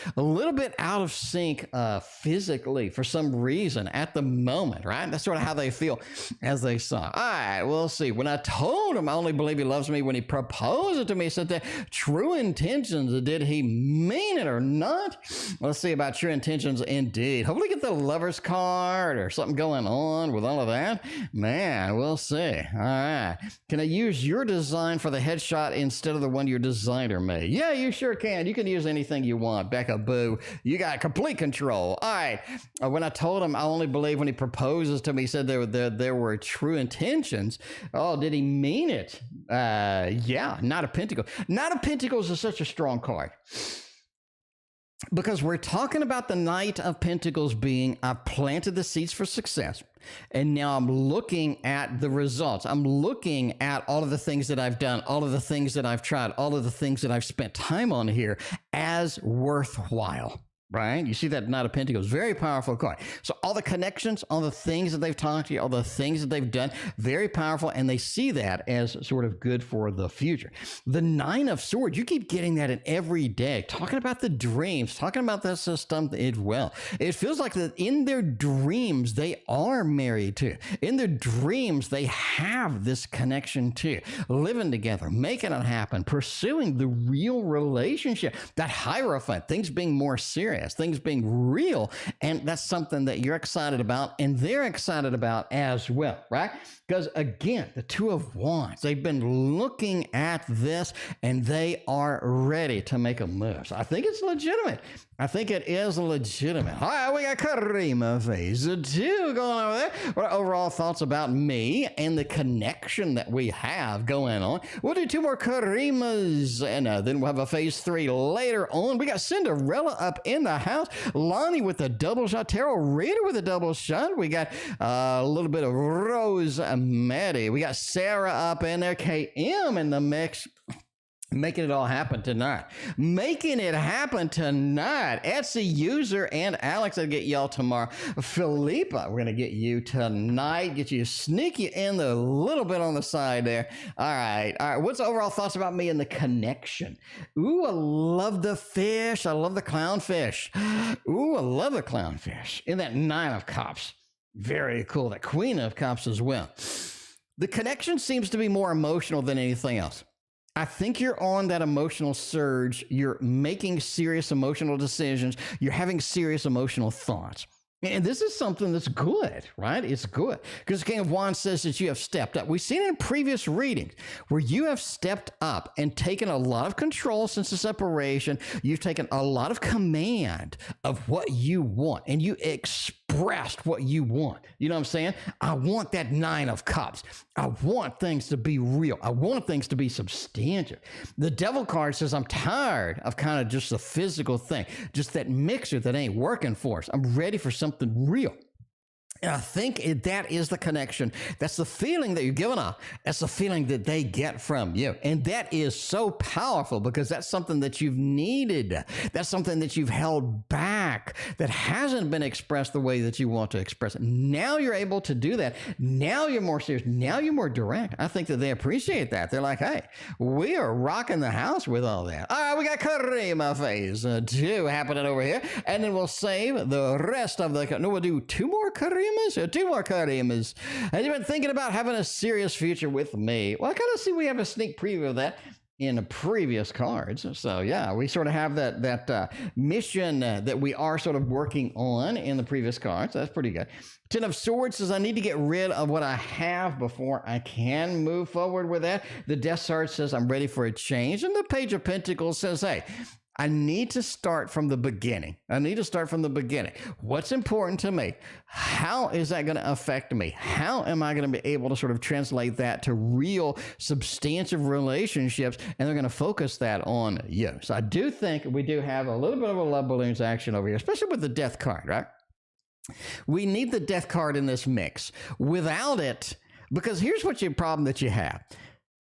out of sync physically for some reason at the moment, right? That's sort of how they feel as they saw. All right, we'll see. When I told him I only believe he loves me, when he proposed it to me, he said that true intentions. Did he mean it or not? Let's see about true intentions indeed. Hopefully get the Lover's card or something going on with all of that. Man, we'll see. All right. Can I use your design for the headshot instead of the one your designer made? Yeah, you sure can. You can use anything you want. Becca Boo, you got complete control. All right. When I told him I only believe when he proposes to me, he said there were true intentions. Oh, did he mean it? Yeah, Knight of Pentacles. Knight of Pentacles is such a strong card because we're talking about the Knight of Pentacles being, I've planted the seeds for success, and now I'm looking at the results. I'm looking at all of the things that I've done, all of the things that I've tried, all of the things that I've spent time on here as worthwhile. Right? You see that Knight of Pentacles, very powerful card. So all the connections, all the things that they've talked to you, all the things that they've done, very powerful, and they see that as sort of good for the future. The Nine of Swords, you keep getting that in every day, talking about the dreams, talking about this system as well. It feels like that in their dreams, they are married too. In their dreams, they have this connection too, living together, making it happen, pursuing the real relationship, that Hierophant, things being more serious, things being real, and that's something that you're excited about and they're excited about as well, right? Because again, the Two of Wands, they've been looking at this and they are ready to make a move. So I think it's legitimate. I think it is legitimate. All right, we got Karima phase 2 going over there. What are overall thoughts about me and the connection that we have going on? We'll do 2 more Karimas, and then we'll have a phase 3 later on. We got Cinderella up in the house. Lani with a double shot. Tarot Reader with a double shot. We got a little bit of Rosemary. We got Sarah up in there. KM in the mix. Making it all happen tonight. Making it happen tonight. Etsy user and Alex, I'll get y'all tomorrow. Filipa, we're going to get you tonight. Get you sneaky in the little bit on the side there. All right. All right. What's the overall thoughts about me and the connection? Ooh, I love the fish. I love the clownfish. Ooh, I love the clownfish. In that Nine of Cups. Very cool. That Queen of Cups as well. The connection seems to be more emotional than anything else. I think you're on that emotional surge. You're making serious emotional decisions. You're having serious emotional thoughts. And this is something that's good, right? It's good. Because the King of Wands says that you have stepped up. We've seen it in previous readings where you have stepped up and taken a lot of control since the separation. You've taken a lot of command of what you want, and you expressed what you want. You know what I'm saying? I want that Nine of Cups. I want things to be real. I want things to be substantial. The Devil card says I'm tired of kind of just the physical thing, just that mixer that ain't working for us. I'm ready for something real. And I think that is the connection. That's the feeling that you're giving off. That's the feeling that they get from you. And that is so powerful because that's something that you've needed. That's something that you've held back that hasn't been expressed the way that you want to express it. Now you're able to do that. Now you're more serious. Now you're more direct. I think that they appreciate that. They're like, hey, we are rocking the house with all that. All right, we got Karima phase 2 happening over here. And then we'll save the rest of the... No, we'll do 2 more Karima. 2 more Karimas. Have you been thinking about having a serious future with me? Well, I kind of see we have a sneak preview of that in the previous cards. So yeah, we sort of have that mission that we are sort of working on in the previous cards. That's pretty good. 10 of Swords says I need to get rid of what I have before I can move forward with that. The Death card says I'm ready for a change. And the Page of Pentacles says, hey, I need to start from the beginning. What's important to me? How is that going to affect me? How am I going to be able to sort of translate that to real substantive relationships? And they're going to focus that on you. So I do think we do have a little bit of a love balloons action over here, especially with the death card, right? We need the death card in this mix. Without it, because here's what your problem that you have.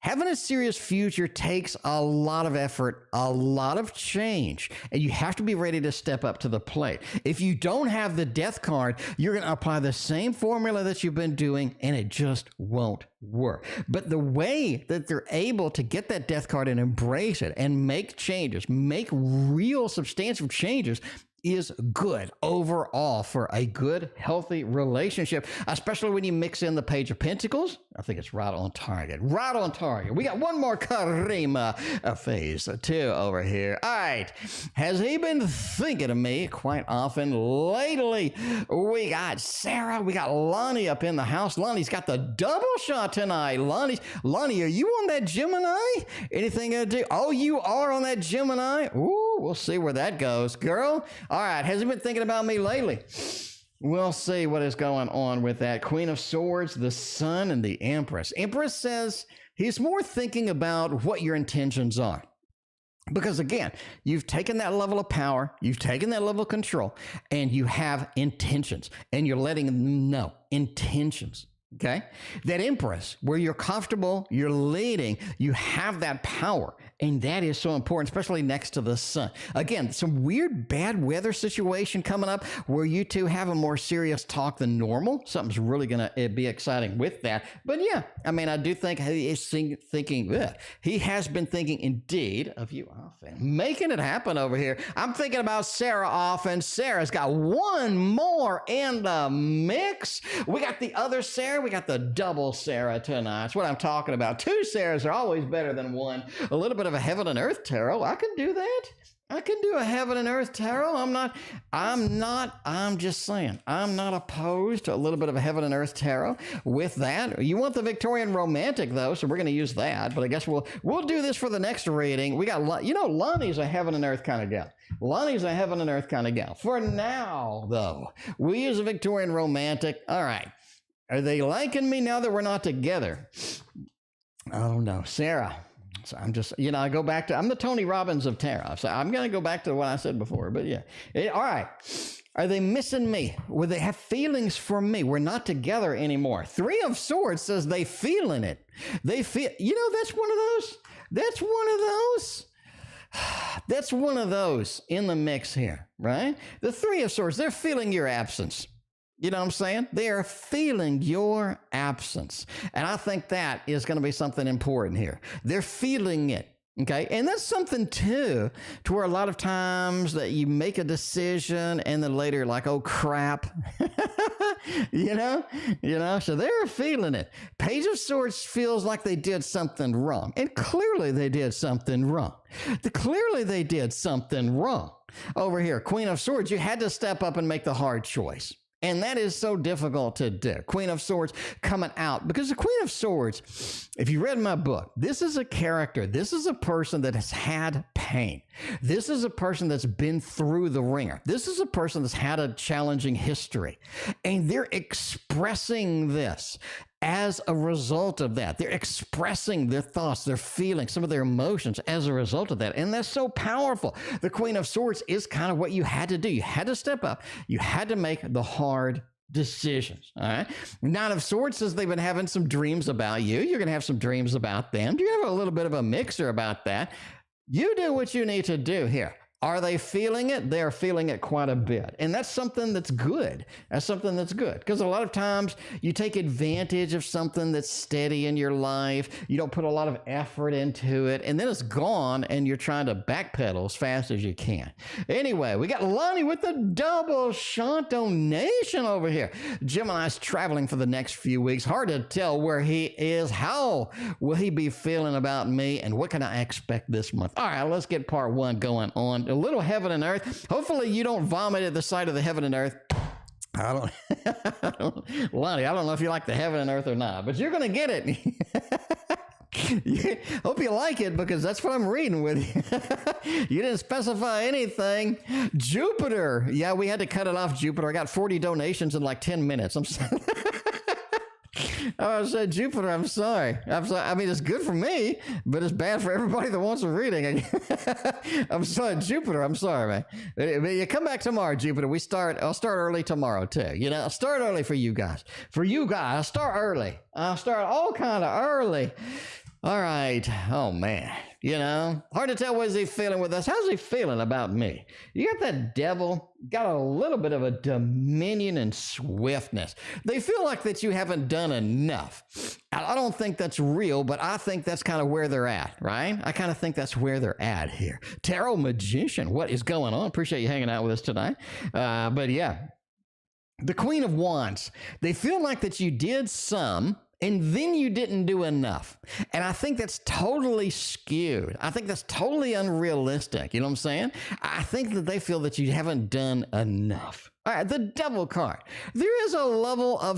Having a serious future takes a lot of effort, a lot of change, and you have to be ready to step up to the plate. If you don't have the death card, you're going to apply the same formula that you've been doing, and it just won't work. But the way that they're able to get that death card and embrace it and make changes, make real substantive changes, is good overall for a good, healthy relationship, especially when you mix in the Page of Pentacles. I think it's right on target. Right on target. We got one more karima phase 2 over here. All right. Has he been thinking of me quite often lately? We got Sarah. We got Lani up in the house. Lani's got the double shot tonight. Lani, are you on that Gemini? Anything to do? Oh, you are on that Gemini? Ooh, we'll see where that goes, girl. All right, has he been thinking about me lately? We'll see what is going on with that. Queen of Swords, the Sun, and the Empress. Empress says he's more thinking about what your intentions are. Because again, you've taken that level of power, you've taken that level of control, and you have intentions, and you're letting them know intentions. Okay? That Empress, where you're comfortable, you're leading, you have that power. And that is so important, especially next to the Sun. Again, some weird bad weather situation coming up where you two have a more serious talk than normal. Something's really going to be exciting with that. But yeah, I mean, I do think he is thinking, he has been thinking indeed of you often. Making it happen over here. I'm thinking about Sarah often. Sarah's got one more in the mix. We got the other Sarah. We got the double Sarah tonight. That's what I'm talking about. Two Sarahs are always better than one. A little bit of a heaven and earth tarot. I can do that. I can do a heaven and earth tarot. I'm just saying, I'm not opposed to a little bit of a heaven and earth tarot with that. You want the Victorian Romantic though, so we're going to use that, but I guess we'll do this for the next reading. We got, Lani's a heaven and earth kind of gal. Lani's a heaven and earth kind of gal. For now though, we use a Victorian Romantic. All right. Are they liking me now that we're not together? I don't know. Sarah. So I'm just, I go back to, I'm the Tony Robbins of tarot. So I'm going to go back to what I said before, but yeah. All right. Are they missing me? Will they have feelings for me? We're not together anymore. Three of Swords says they feeling it. They feel, that's one of those. That's one of those. That's one of those in the mix here, right? The Three of Swords, they're feeling your absence. You know what I'm saying? They are feeling your absence. And I think that is going to be something important here. They're feeling it. Okay. And that's something too, to where a lot of times that you make a decision and then later like, oh crap, so they're feeling it. Page of Swords feels like they did something wrong. And clearly they did something wrong. Clearly they did something wrong. Over here, Queen of Swords, you had to step up and make the hard choice. And that is so difficult to do. Queen of Swords coming out. Because the Queen of Swords, if you read my book, this is a character. This is a person that has had pain. This is a person that's been through the ringer. This is a person that's had a challenging history. And they're expressing this. As a result of that, they're expressing their thoughts, their feelings, some of their emotions as a result of that. And that's so powerful. The Queen of Swords is kind of what you had to do. You had to step up. You had to make the hard decisions. All right. Nine of Swords says they've been having some dreams about you. You're going to have some dreams about them. You're going to have a little bit of a mixer about that. You do what you need to do here. Are they feeling it? They're feeling it quite a bit. And that's something that's good. That's something that's good. Because a lot of times you take advantage of something that's steady in your life. You don't put a lot of effort into it. And then it's gone and you're trying to backpedal as fast as you can. Anyway, we got Lani with the double shot donation over here. Gemini's traveling for the next few weeks. Hard to tell where he is. How will he be feeling about me? And what can I expect this month? All right, let's get part one going on. A little heaven and earth. Hopefully you don't vomit at the sight of the heaven and earth. Lani, I don't know if you like the heaven and earth or not, but you're going to get it. Hope you like it because that's what I'm reading with you. You didn't specify anything. Jupiter. Yeah, we had to cut it off, Jupiter. I got 40 donations in like 10 minutes. I'm sorry. I said, Jupiter, I'm sorry. I mean, it's good for me, but it's bad for everybody that wants a reading. I'm sorry, Jupiter. I'm sorry, man. You come back tomorrow, Jupiter. I'll start early tomorrow, too. You know, I'll start early for you guys. I'll start early. I'll start all kind of early. All right. Oh, man. You know, hard to tell what he's feeling with us. How's he feeling about me? You got that devil, got a little bit of a dominion and swiftness. They feel like that you haven't done enough. I don't think that's real, but I think that's kind of where they're at, right? I kind of think that's where they're at here. Tarot Magician, what is going on? Appreciate you hanging out with us tonight. But yeah, the Queen of Wands. They feel like that you did some, and then you didn't do enough. And I think that's totally skewed. I think that's totally unrealistic. You know what I'm saying? I think that they feel that you haven't done enough. All right, the Devil card. There is a level of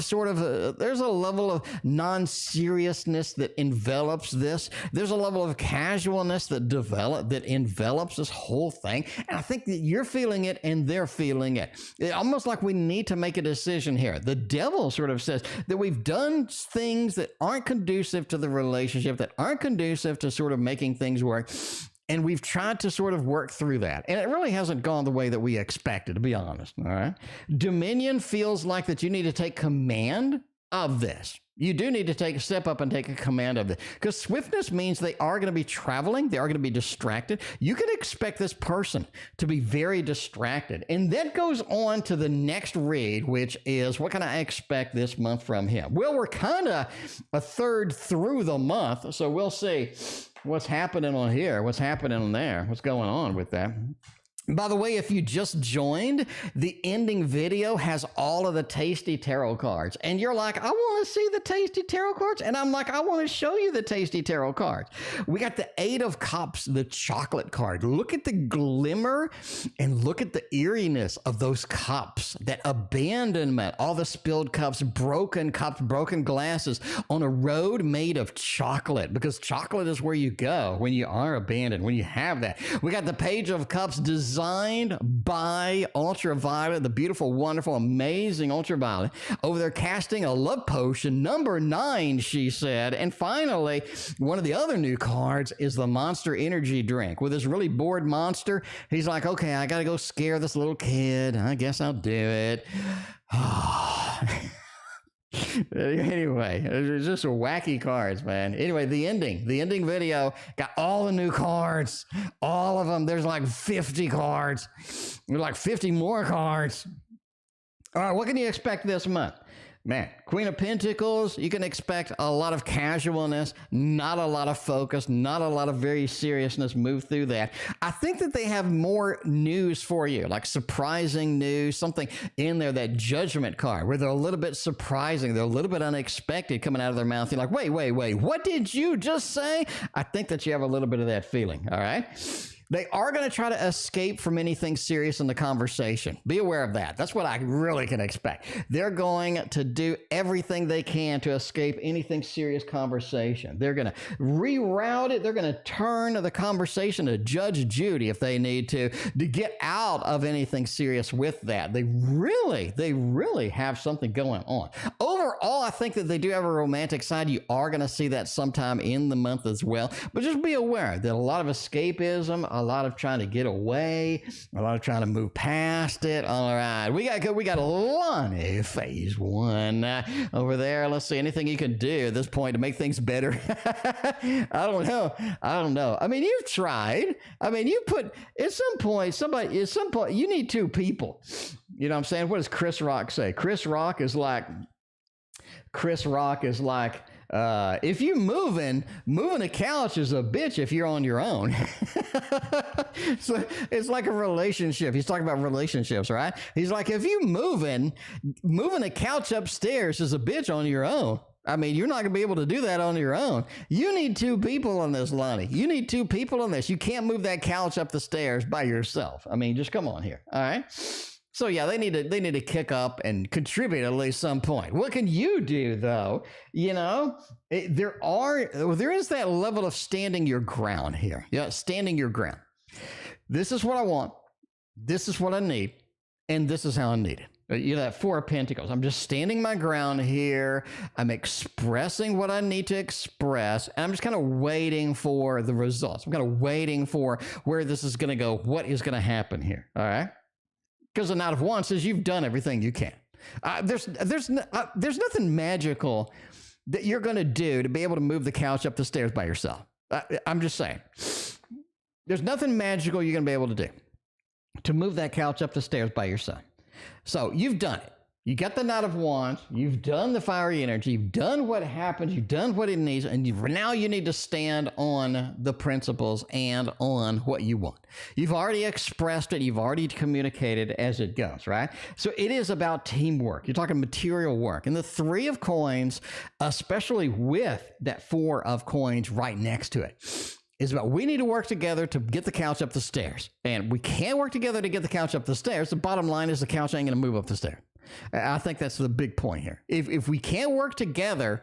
there's a level of non-seriousness that envelops this. There's a level of casualness that envelops this whole thing. And I think that you're feeling it and they're feeling it. It's almost like we need to make a decision here. The Devil sort of says that we've done things that aren't conducive to the relationship, that aren't conducive to sort of making things work. And we've tried to sort of work through that. And it really hasn't gone the way that we expected, to be honest. All right. Dominion feels like that you need to take command of this. You do need to step up and take a command of it. Because swiftness means they are going to be traveling. They are going to be distracted. You can expect this person to be very distracted. And that goes on to the next read, which is, what can I expect this month from him? Well, we're kind of a third through the month. So we'll see what's happening on here, what's happening on there, what's going on with that. By the way, if you just joined, the ending video has all of the tasty tarot cards. And you're like, I want to see the tasty tarot cards. And I'm like, I want to show you the tasty tarot cards. We got the 8 of Cups, the chocolate card. Look at the glimmer and look at the eeriness of those cups, that abandonment, all the spilled cups, broken glasses on a road made of chocolate, because chocolate is where you go when you are abandoned, when you have that. We got the Page of Cups designed by Ultraviolet, the beautiful, wonderful, amazing Ultraviolet, over there casting a love potion, number 9, she said. And finally, one of the other new cards is the Monster Energy drink. With this really bored monster, he's like, okay, I gotta go scare this little kid. I guess I'll do it. Anyway, it's just wacky cards, man. Anyway, the ending video got all the new cards, all of them. There's like 50 cards. There's like 50 more cards. All right, what can you expect this month? Man, Queen of Pentacles, you can expect a lot of casualness, not a lot of focus, not a lot of very seriousness move through that. I think that they have more news for you, like surprising news, something in there, that Judgment card, where they're a little bit surprising, they're a little bit unexpected coming out of their mouth. You're like, wait, what did you just say? I think that you have a little bit of that feeling, all right? They are going to try to escape from anything serious in the conversation. Be aware of that. That's what I really can expect. They're going to do everything they can to escape anything serious conversation. They're going to reroute it. They're going to turn the conversation to Judge Judy if they need to get out of anything serious with that. They really have something going on. Overall, I think that they do have a romantic side. You are going to see that sometime in the month as well. But just be aware that a lot of escapism, a lot of trying to get away, a lot of trying to move past it. All right, we got Lani phase 1 over there. Let's see, anything you can do at this point to make things better. I don't know. I mean, you've tried. I mean, you put at some point you need 2 people. You know what I'm saying? What does Chris Rock say? Chris Rock is like if you moving a couch is a bitch if you're on your own. So it's like a relationship. He's talking about relationships, right? He's like, if you moving a couch upstairs is a bitch on your own. I mean, you're not going to be able to do that on your own. You need 2 people on this, Lani. You need 2 people on this. You can't move that couch up the stairs by yourself. I mean, just come on here. All right. So yeah, they need to kick up and contribute at least some point. What can you do though? You know, there is that level of standing your ground here. Yeah, standing your ground. This is what I want. This is what I need, and this is how I need it. You know, that Four of Pentacles. I'm just standing my ground here. I'm expressing what I need to express. And I'm just kind of waiting for the results. I'm kind of waiting for where this is going to go, what is going to happen here. All right. Because the Knight of Wands says you've done everything you can. There's nothing magical that you're going to do to be able to move the couch up the stairs by yourself. I'm just saying. There's nothing magical you're going to be able to do to move that couch up the stairs by yourself. So you've done it. You got the Knight of Wands. You've done the fiery energy. You've done what happens. You've done what it needs. And now you need to stand on the principles and on what you want. You've already expressed it. You've already communicated as it goes, right? So it is about teamwork. You're talking material work. And the Three of Coins, especially with that Four of Coins right next to it, is about we need to work together to get the couch up the stairs. And we can't work together to get the couch up the stairs. The bottom line is the couch ain't going to move up the stairs. I think that's the big point here. If we can't work together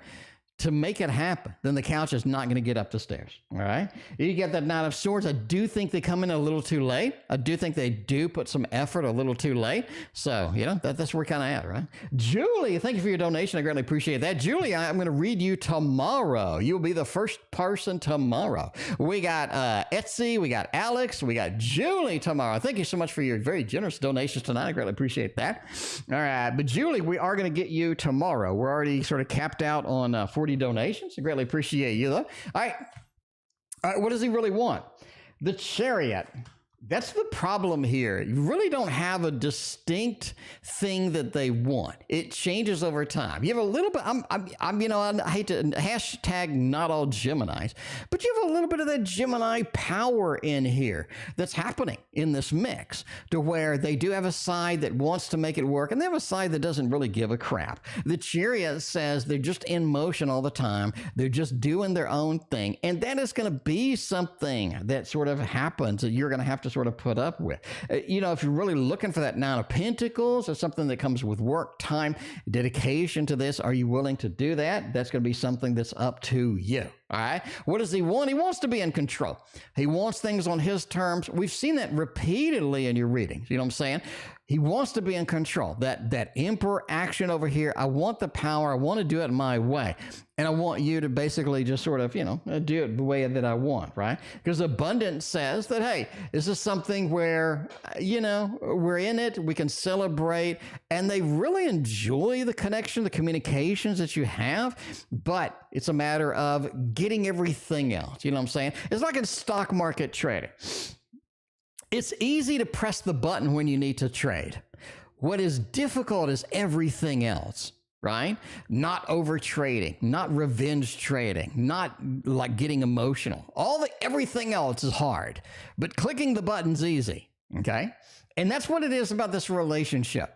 to make it happen, then the couch is not going to get up the stairs. All right. You get that Knight of Swords. I do think they come in a little too late. I do think they do put some effort a little too late. So, you know, that's where we're kind of at, right? Julie, thank you for your donation. I greatly appreciate that. Julie, I'm going to read you tomorrow. You'll be the first person tomorrow. We got Etsy, we got Alex, we got Julie tomorrow. Thank you so much for your very generous donations tonight. I greatly appreciate that. All right. But Julie, we are going to get you tomorrow. We're already sort of capped out on 40 donations. I greatly appreciate you though. All right. What does he really want? The Chariot. That's the problem here. You really don't have a distinct thing that they want. It changes over time. You have a little bit, you know, I hate to hashtag not all Geminis, but you have a little bit of that Gemini power in here that's happening in this mix to where they do have a side that wants to make it work and they have a side that doesn't really give a crap. The Chariot says they're just in motion all the time. They're just doing their own thing. And that is going to be something that sort of happens that you're going to have to sort of put up with. You know, if you're really looking for that Nine of Pentacles or something that comes with work, time, dedication to this, are you willing to do that? That's going to be something that's up to you. All right. What does he want? He wants to be in control. He wants things on his terms. We've seen that repeatedly in your readings. You know what I'm saying? He wants to be in control. That Emperor action over here. I want the power. I want to do it my way. And I want you to basically just sort of, you know, do it the way that I want, right? Because abundance says that, hey, this is something where, you know, we're in it, we can celebrate, and they really enjoy the connection, the communications that you have, but it's a matter of getting everything else. You know what I'm saying? It's like in stock market trading. It's easy to press the button when you need to trade. What is difficult is everything else. Right? Not over trading, not revenge trading, not like getting emotional. Everything else is hard, but clicking the button's easy. Okay. And that's what it is about this relationship.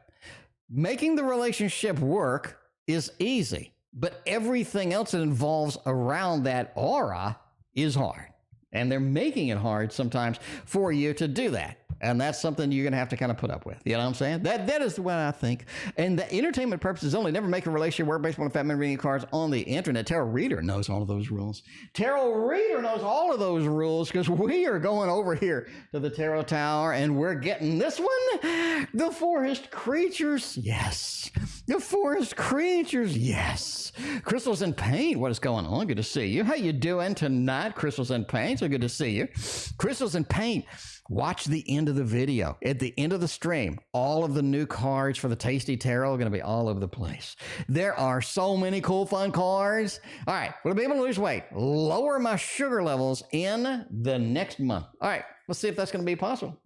Making the relationship work is easy, but everything else that involves around that aura is hard. And they're making it hard sometimes for you to do that. And that's something you're going to have to kind of put up with. You know what I'm saying? That is the way I think. And the entertainment purposes only. Never make a relationship work based on fat man reading cards on the internet. Tarot Reader knows all of those rules. Tarot Reader knows all of those rules because we are going over here to the Tarot Tower and we're getting this one. The Forest Creatures. Yes. The Forest Creatures. Yes. Crystals and Paint. What is going on? Good to see you. How you doing tonight? Crystals and Paint. So good to see you. Crystals and Paint. Watch the end of the video. At the end of the stream, all of the new cards for the Tasty Tarot are going to be all over the place. There are so many cool, fun cards. All right, will I be able to lose weight? Lower my sugar levels in the next month. All right, let's see if that's going to be possible.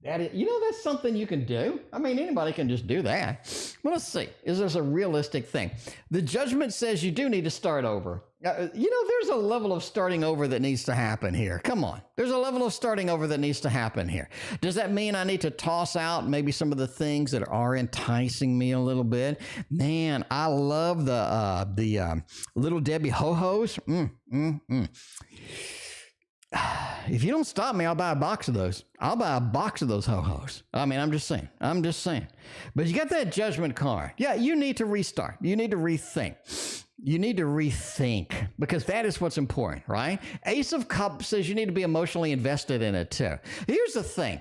You know, that's something you can do. I mean, anybody can just do that. Well, let's see. Is this a realistic thing? The judgment says you do need to start over. You know, there's a level of starting over that needs to happen here. Come on. There's a level of starting over that needs to happen here. Does that mean I need to toss out maybe some of the things that are enticing me a little bit? Man, I love the Little Debbie ho-hos. if you don't stop me, I'll buy a box of those. I'll buy a box of those ho-hos. I mean, I'm just saying. But you got that judgment card. Yeah, you need to restart. You need to rethink. You need to rethink because that is what's important, right? Ace of Cups says you need to be emotionally invested in it too. Here's the thing.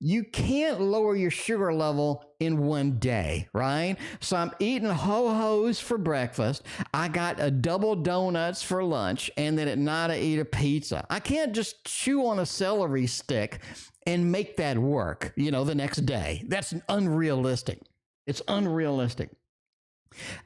You can't lower your sugar level in one day, right? So I'm eating ho-hos for breakfast. I got a double donuts for lunch, and then at night I eat a pizza. I can't just chew on a celery stick and make that work, the next day. That's unrealistic. It's unrealistic.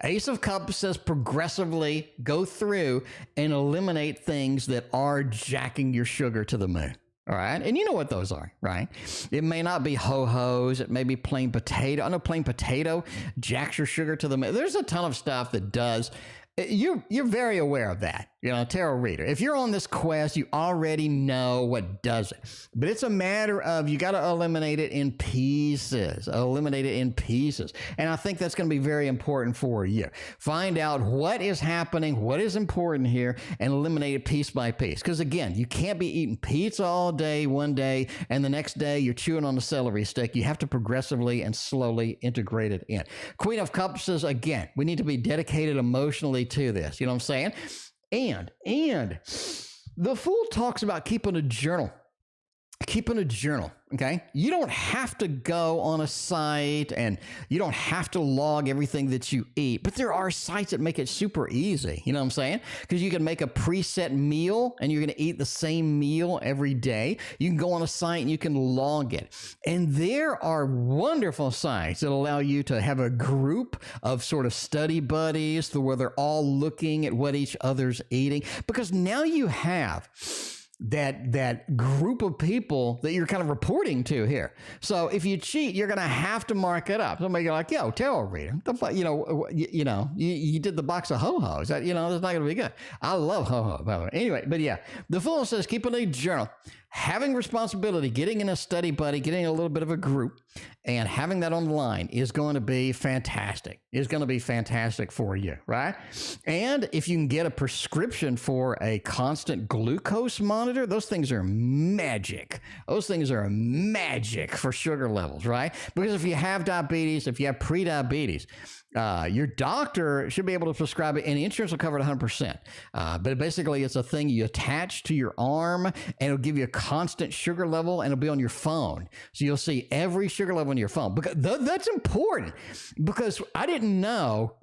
Ace of Cups says progressively go through and eliminate things that are jacking your sugar to the moon. All right. And you know what those are, right? It may not be ho-hos. It may be plain potato. I know plain potato jacks your sugar to the moon. There's a ton of stuff that does. You're very aware of that, tarot reader. If you're on this quest, you already know what does it. But it's a matter of you got to eliminate it in pieces. Eliminate it in pieces. And I think that's going to be very important for you. Find out what is happening, what is important here, and eliminate it piece by piece. Because again, you can't be eating pizza all day one day, and the next day you're chewing on a celery stick. You have to progressively and slowly integrate it in. Queen of Cups says, again, we need to be dedicated emotionally to this. You know what I'm saying? And the Fool talks about keeping a journal. Okay? You don't have to go on a site and you don't have to log everything that you eat, but there are sites that make it super easy. You know what I'm saying? Because you can make a preset meal and you're going to eat the same meal every day. You can go on a site and you can log it. And there are wonderful sites that allow you to have a group of sort of study buddies where they're all looking at what each other's eating, because now you have that group of people that you're kind of reporting to here. So if you cheat, you're going to have to mark it up. Somebody go like, yo, tarot reader, you did the box of ho-hos. That's not going to be good. I love ho-ho, by the way. Anyway, but yeah, the Fool says keeping a journal, having responsibility, getting in a study buddy, getting a little bit of a group, and having that online is going to be fantastic. It's going to be fantastic for you, right? And if you can get a prescription for a constant glucose monitor, those things are magic. Those things are magic for sugar levels, right? Because if you have diabetes, if you have pre-diabetes, your doctor should be able to prescribe it, and insurance will cover it 100%. But basically, it's a thing you attach to your arm, and it'll give you a constant sugar level, and it'll be on your phone. So you'll see every sugar level on your phone. Because that's important, because I didn't know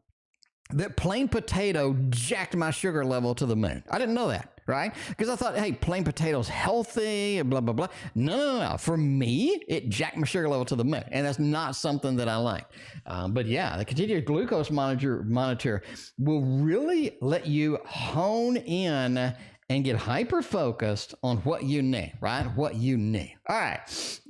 that plain potato jacked my sugar level to the moon. I didn't know that. Right? Because I thought, hey, plain potato's healthy, blah, blah, blah. No. For me, it jacked my sugar level to the moon. And that's not something that I like. But yeah, the continuous glucose monitor will really let you hone in and get hyper-focused on what you need, right? What you need. All right.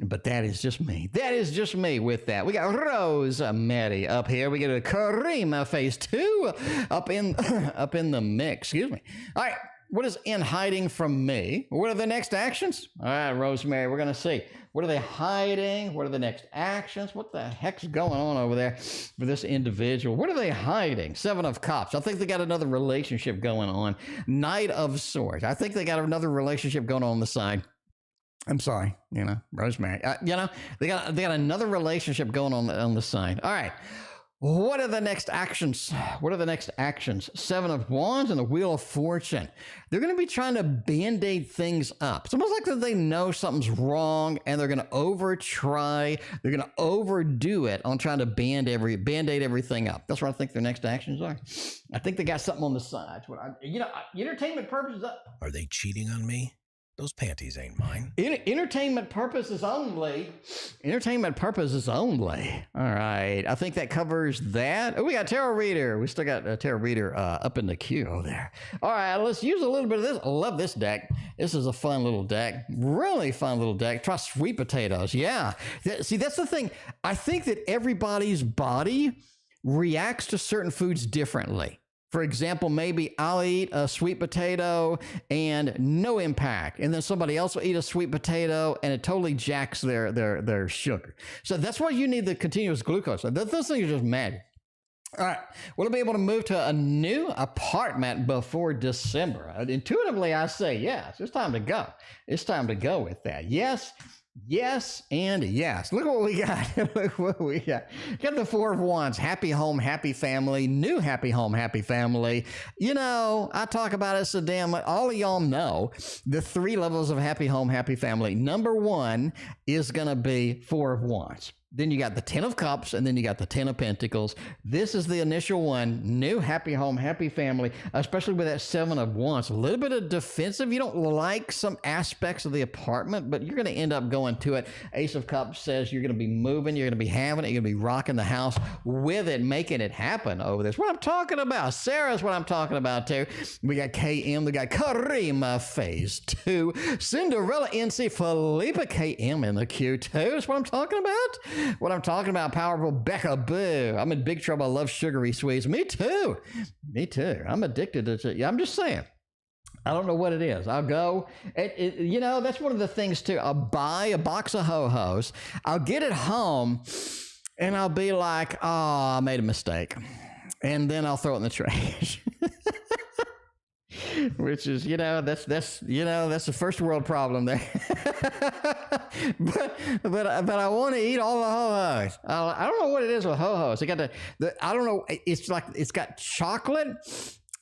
But that is just me. That is just me with that. We got Rosemary up here. We get a Karima phase 2 up in the mix. Excuse me. All right. What is in hiding from me? What are the next actions? All right, Rosemary, we're going to see. What are they hiding? What are the next actions? What the heck's going on over there for this individual? What are they hiding? 7 of Cups. I think they got another relationship going on. Knight of Swords. I think they got another relationship going on the side. I'm sorry, Rosemary. They got another relationship going on the side. All right. What are the next actions? 7 of Wands and the Wheel of Fortune. They're going to be trying to band-aid things up. It's almost like that they know something's wrong and they're going to over-try. They're going to overdo it on trying to band-aid everything up. That's what I think their next actions are. I think they got something on the side. Entertainment purposes. Are they cheating on me? Those panties ain't mine. Entertainment purposes only. Entertainment purposes only. All right. I think that covers that. Oh, we got Tarot Reader. We still got a Tarot Reader up in the queue there. All right. Let's use a little bit of this. I love this deck. This is a fun little deck. Really fun little deck. Try sweet potatoes. Yeah. See, that's the thing. I think that everybody's body reacts to certain foods differently. For example, maybe I'll eat a sweet potato and no impact. And then somebody else will eat a sweet potato and it totally jacks their sugar. So that's why you need the continuous glucose. Those things are just mad. All right. Will it be able to move to a new apartment before December? Intuitively, I say yes. It's time to go. It's time to go with that. Yes, yes, and yes. Look what we got. Look what we got. Got the Four of Wands. Happy home, happy family. New happy home, happy family. You know, I talk about it so damn much. All of y'all know the 3 levels of happy home, happy family. Number 1 is going to be Four of Wands. Then you got the 10 of Cups, and then you got the 10 of Pentacles. This is the initial one. New happy home, happy family, especially with that 7 of Wands. A little bit of defensive. You don't like some aspects of the apartment, but you're going to end up going to it. Ace of Cups says you're going to be moving, you're going to be having it, you're going to be rocking the house with it, making it happen over this. What I'm talking about. Sarah's what I'm talking about, too. We got KM, we got Karima Phase 2, Cinderella NC, Filipa KM in the Q2. That's what I'm talking about. What I'm talking about, powerful Becca Boo. I'm in big trouble. I love sugary sweets. Me too. Me too. I'm addicted to. I'm just saying. I don't know what it is. I'll go. You know, that's one of the things too. I'll buy a box of ho-hos. I'll get it home, and I'll be like, "Oh, I made a mistake," and then I'll throw it in the trash. Which is, you know, that's a first world problem there. but I want to eat all the ho-hos. I don't know what it is with ho-hos. It got I don't know. It's like it's got chocolate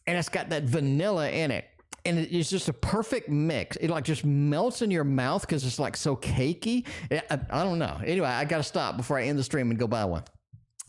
and it's got that vanilla in it. And it's just a perfect mix. It like just melts in your mouth because it's like so cakey. I don't know. Anyway, I got to stop before I end the stream and go buy one.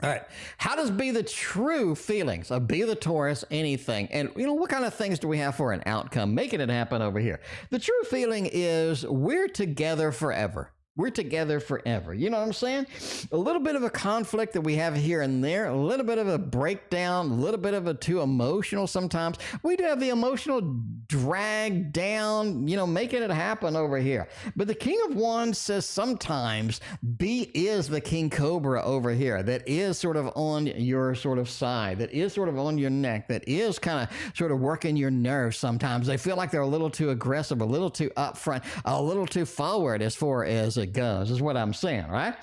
All right. How does Be the True feelings of Be the Taurus anything? And, you know, what kind of things do we have for an outcome? Making it happen over here. The true feeling is we're together forever. We're together forever. You know what I'm saying? A little bit of a conflict that we have here and there, a little bit of a breakdown, a little bit of a too emotional sometimes. We do have the emotional drag down, you know, making it happen over here. But the King of Wands says sometimes B is the King Cobra over here that is sort of on your sort of side, that is sort of on your neck, that is kind of sort of working your nerves sometimes. They feel like they're a little too aggressive, a little too upfront, a little too forward as far as it goes, is what I'm saying, right?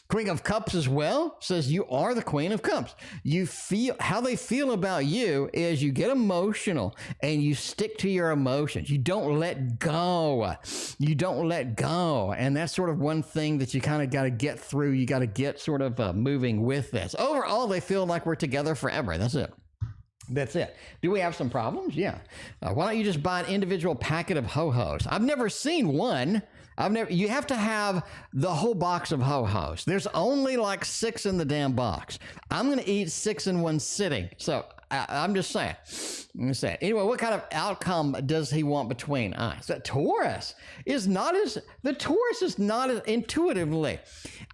Queen of Cups as well says you are the Queen of Cups. You feel how they feel about you is you get emotional and you stick to your emotions. You don't let go. You don't let go. And that's sort of one thing that you kind of got to get through. You got to get sort of moving with this. Overall, they feel like we're together forever. That's it. That's it. Do we have some problems? Yeah. Why don't you just buy an individual packet of ho-hos? I've never seen one. You have to have the whole box of ho-hos. There's only like 6 in the damn box. I'm going to eat 6 in one sitting. So I'm just saying. Anyway, what kind of outcome does he want between us? The Taurus is not as intuitively.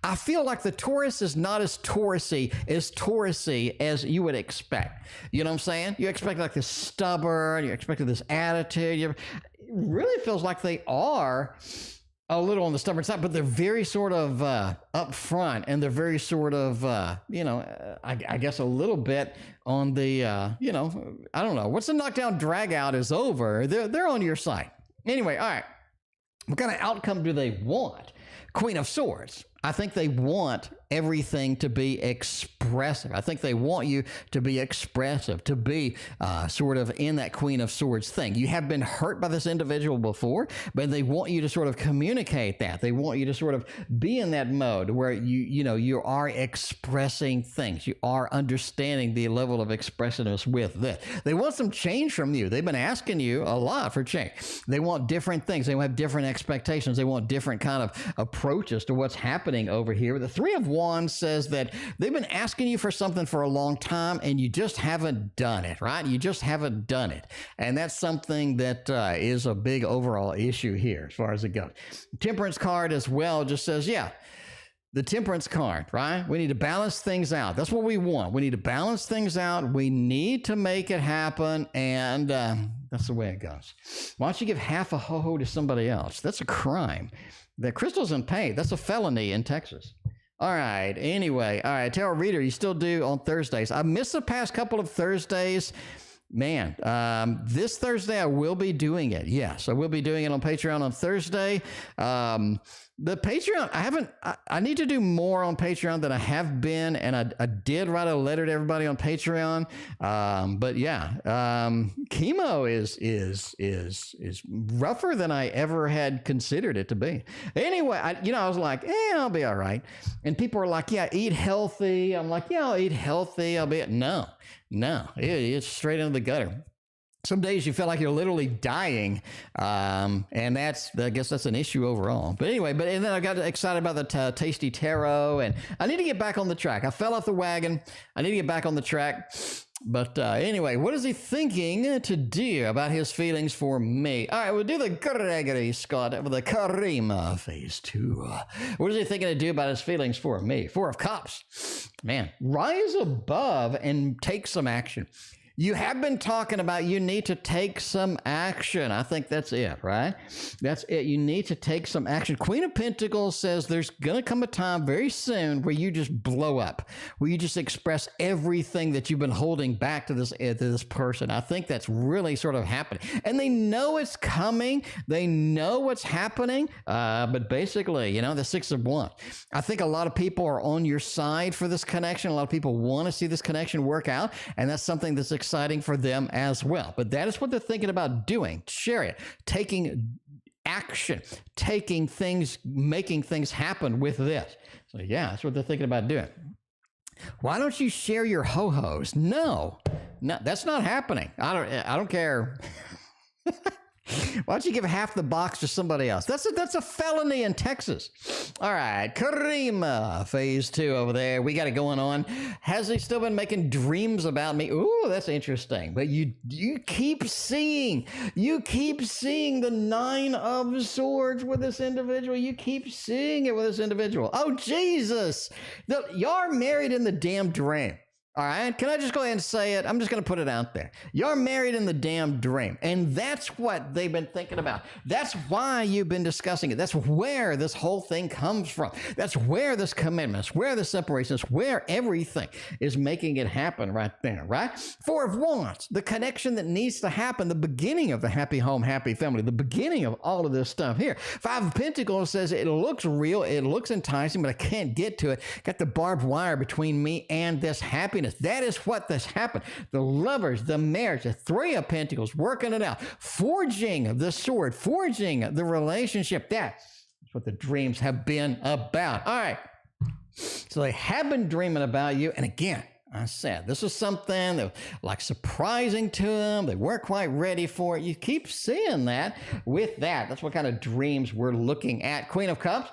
I feel like the Taurus is not as Taurusy as you would expect. You know what I'm saying? You expect like this stubborn, you expect this attitude. It really feels like they are a little on the stubborn side, but they're very sort of upfront, and they're very sort of, I guess a little bit on the, I don't know. Once the knockdown drag out is over, they're on your side. Anyway, all right. What kind of outcome do they want? Queen of Swords. I think they want everything to be expressive. I think they want you to be expressive, to be sort of in that Queen of Swords thing. You have been hurt by this individual before, but they want you to sort of communicate that. They want you to sort of be in that mode where you are expressing things. You are understanding the level of expressiveness with this. They want some change from you. They've been asking you a lot for change. They want different things. They have different expectations. They want different kind of approaches to what's happening over here. The Three of Wands says that they've been asking you for something for a long time and you just haven't done it, right? You just haven't done it. And that's something that is a big overall issue here as far as it goes. Temperance card as well just says, yeah, the Temperance card, right? We need to balance things out. That's what we want. We need to balance things out. We need to make it happen. And that's the way it goes. Why don't you give half a ho-ho to somebody else? That's a crime. The Crystal's in pain. That's a felony in Texas. All right. Anyway. All right. Tarot Reader, you still do on Thursdays. I missed the past couple of Thursdays. Man, this Thursday I will be doing it. Yes, I will be doing it on Patreon on Thursday. The Patreon, I need to do more on Patreon than I have been, and I did write a letter to everybody on Patreon. But yeah, chemo is rougher than I ever had considered it to be. Anyway, I was like, I'll be all right. And people are like, yeah, eat healthy. I'm like, yeah, I'll eat healthy. No, it's straight into the gutter. Some days you feel like you're literally dying, and I guess that's an issue overall. But anyway, and then I got excited about the Tasty Tarot, and I need to get back on the track. I fell off the wagon. I need to get back on the track. But anyway, what is he thinking to do about his feelings for me? All right, we'll do the Gregory Scott with the Karima phase 2. What is he thinking to do about his feelings for me? 4 of Cups. Man, rise above and take some action. You have been talking about you need to take some action. I think that's it, right? That's it. You need to take some action. Queen of Pentacles says there's going to come a time very soon where you just blow up, where you just express everything that you've been holding back to this person. I think that's really sort of happening. And they know it's coming. They know what's happening. But basically, the 6 of Wands. I think a lot of people are on your side for this connection. A lot of people want to see this connection work out. And that's something that's exciting for them as well. But that is what they're thinking about doing. Chariot, taking action, taking things, making things happen with this. So yeah, that's what they're thinking about doing. Why don't you share your ho-hos? No, that's not happening. I don't care. Why don't you give half the box to somebody else? That's a felony in Texas. All right, Karima, phase 2 over there. We got it going on. Has he still been making dreams about me? Ooh, that's interesting. But you keep seeing the 9 of Swords with this individual. You keep seeing it with this individual. Oh, Jesus. Y'all married in the damn dream. All right, can I just go ahead and say it? I'm just going to put it out there. You're married in the damn dream. And that's what they've been thinking about. That's why you've been discussing it. That's where this whole thing comes from. That's where this commitment is, where the separation is, where everything is making it happen right there, right? 4 of Wands, the connection that needs to happen, the beginning of the happy home, happy family, the beginning of all of this stuff here. 5 of Pentacles says it looks real, it looks enticing, but I can't get to it. Got the barbed wire between me and this happiness. That is what this happened. The lovers, the marriage, the 3 of Pentacles, working it out, forging the sword, forging the relationship. That's what the dreams have been about. All right. So they have been dreaming about you. And again, I said, this is something that like surprising to them. They weren't quite ready for it. You keep seeing that with that. That's what kind of dreams we're looking at. Queen of Cups.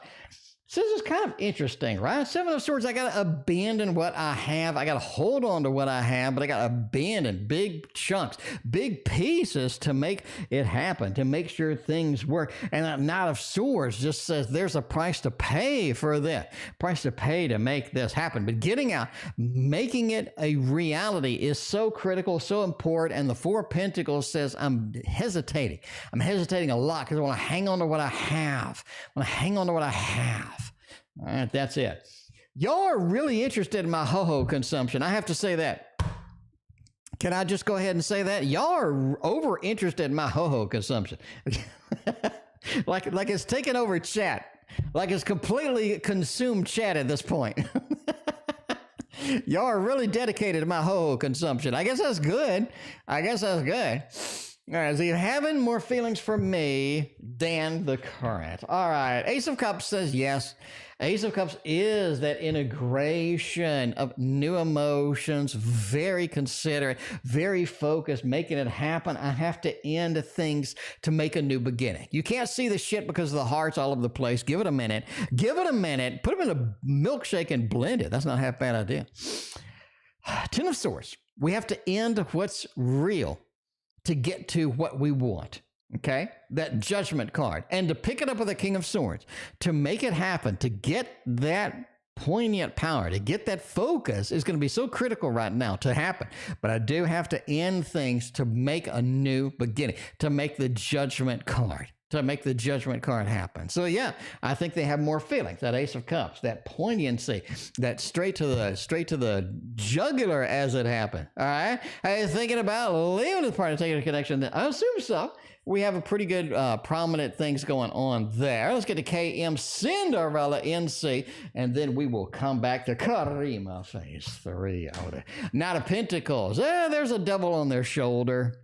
So this is kind of interesting, right? 7 of Swords, I got to abandon what I have. I got to hold on to what I have, but I got to abandon big chunks, big pieces to make it happen, to make sure things work. And that Knight of Swords just says there's a price to pay for this, price to pay to make this happen. But getting out, making it a reality is so critical, so important. And the 4 of Pentacles says I'm hesitating. I'm hesitating a lot because I want to hang on to what I have. I want to hang on to what I have. All right, that's it. Y'all are really interested in my ho-ho consumption. I have to say that. Can I just go ahead and say that? Y'all are over interested in my ho-ho consumption. like it's taken over chat. Like it's completely consumed chat at this point. Y'all are really dedicated to my ho-ho consumption. I guess that's good. All right, so you're having more feelings for me than the current. All right, Ace of Cups says yes. Ace of Cups is that integration of new emotions, very considerate, very focused, making it happen. I have to end things to make a new beginning. You can't see the shit because the heart's all over the place. Give it a minute. Put them in a milkshake and blend it. That's not half bad idea. 10 of Swords. We have to end what's real to get to what we want, okay? That Judgment card. And to pick it up with the King of Swords, to make it happen, to get that poignant power, to get that focus is going to be so critical right now to happen. But I do have to end things to make a new beginning, to make the Judgment card. to make the judgment card happen. So yeah, I think they have more feelings. That Ace of Cups, that poignancy, that straight to the jugular as it happened. All right. Are you thinking about leaving this party, taking a connection? I assume so. We have a pretty good prominent things going on there. Let's get to KM Cinderella NC, and then we will come back to Karima phase 3. Knight of Pentacles. There's a devil on their shoulder.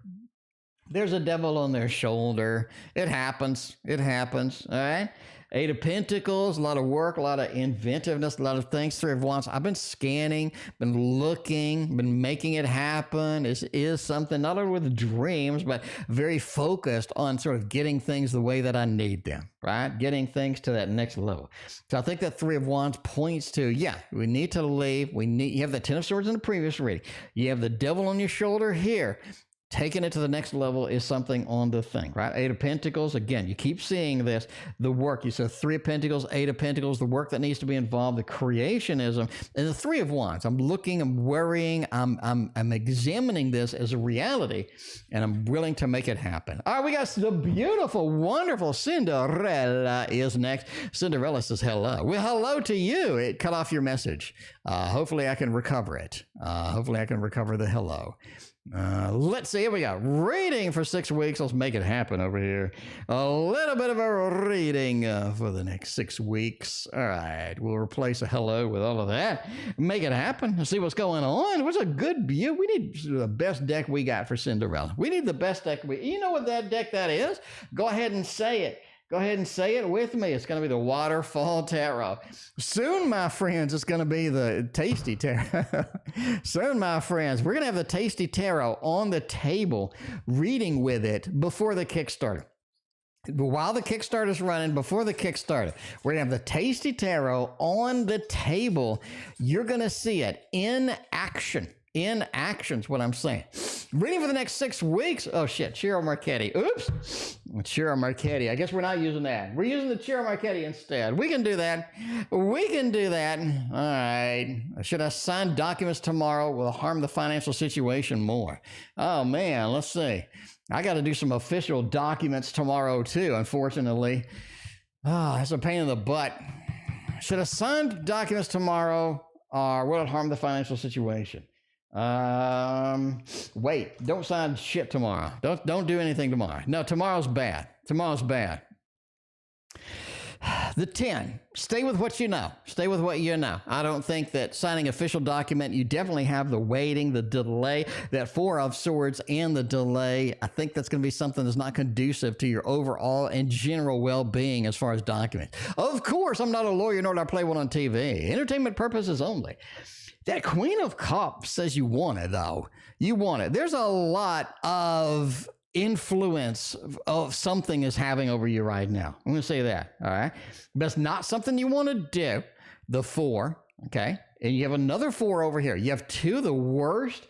There's a devil on their shoulder. It happens. It happens. All right. 8 of Pentacles, a lot of work, a lot of inventiveness, a lot of things. 3 of Wands. I've been scanning, been looking, been making it happen. This is something not only with dreams, but very focused on sort of getting things the way that I need them, right? Getting things to that next level. So I think that 3 of Wands points to, yeah, we need to leave. You have the 10 of Swords in the previous reading. You have the devil on your shoulder here. Taking it to the next level is something on the thing, right? 8 of Pentacles, again, you keep seeing this, the work. You said 3 of Pentacles, 8 of Pentacles, the work that needs to be involved, the creationism, and the 3 of Wands. I'm looking, I'm worrying, I'm examining this as a reality, and I'm willing to make it happen. All right, we got the beautiful, wonderful Cinderella is next. Cinderella says hello. Well, hello to you. It cut off your message. Hopefully I can recover it. Hopefully I can recover the hello. Let's see. Here we go. Reading for 6 weeks. Let's make it happen over here. A little bit of a reading for the next 6 weeks. All right. We'll replace a hello with all of that. Make it happen. Let's see what's going on. What's a good view? We need the best deck we got for Cinderella. We need the best deck. You know what that deck that is? Go ahead and say it. Go ahead and say it with me. It's going to be the Waterfall Tarot. Soon, my friends, it's going to be the Tasty Tarot. Soon, my friends, we're going to have the Tasty Tarot on the table, reading with it before the Kickstarter. While the Kickstarter is running, before the Kickstarter, we're going to have the Tasty Tarot on the table. You're going to see it in action. In action's what I'm saying. Reading for the next 6 weeks. Oh, shit. Ciro Marquetti. Oops. Ciro Marquetti. I guess we're not using that. We're using the Ciro Marquetti instead. We can do that. We can do that. All right. Should I sign documents tomorrow? Will harm the financial situation more. Oh, man. Let's see. I got to do some official documents tomorrow, too, unfortunately. Oh, that's a pain in the butt. Should I sign documents tomorrow, or will it harm the financial situation? Wait, don't sign shit tomorrow. Don't do anything tomorrow. No, tomorrow's bad. Tomorrow's bad. The 10, stay with what you know. Stay with what you know. I don't think that signing official document, you definitely have the waiting, the delay, that 4 of Swords and the delay. I think that's going to be something that's not conducive to your overall and general well-being as far as documents. Of course, I'm not a lawyer, nor do I play one on TV. Entertainment purposes only. That Queen of Cups says you want it, though. You want it. There's a lot of influence of something is having over you right now. I'm going to say that, all right? But it's not something you want to do. The 4, okay? And you have another 4 over here. You have 2 of the worst.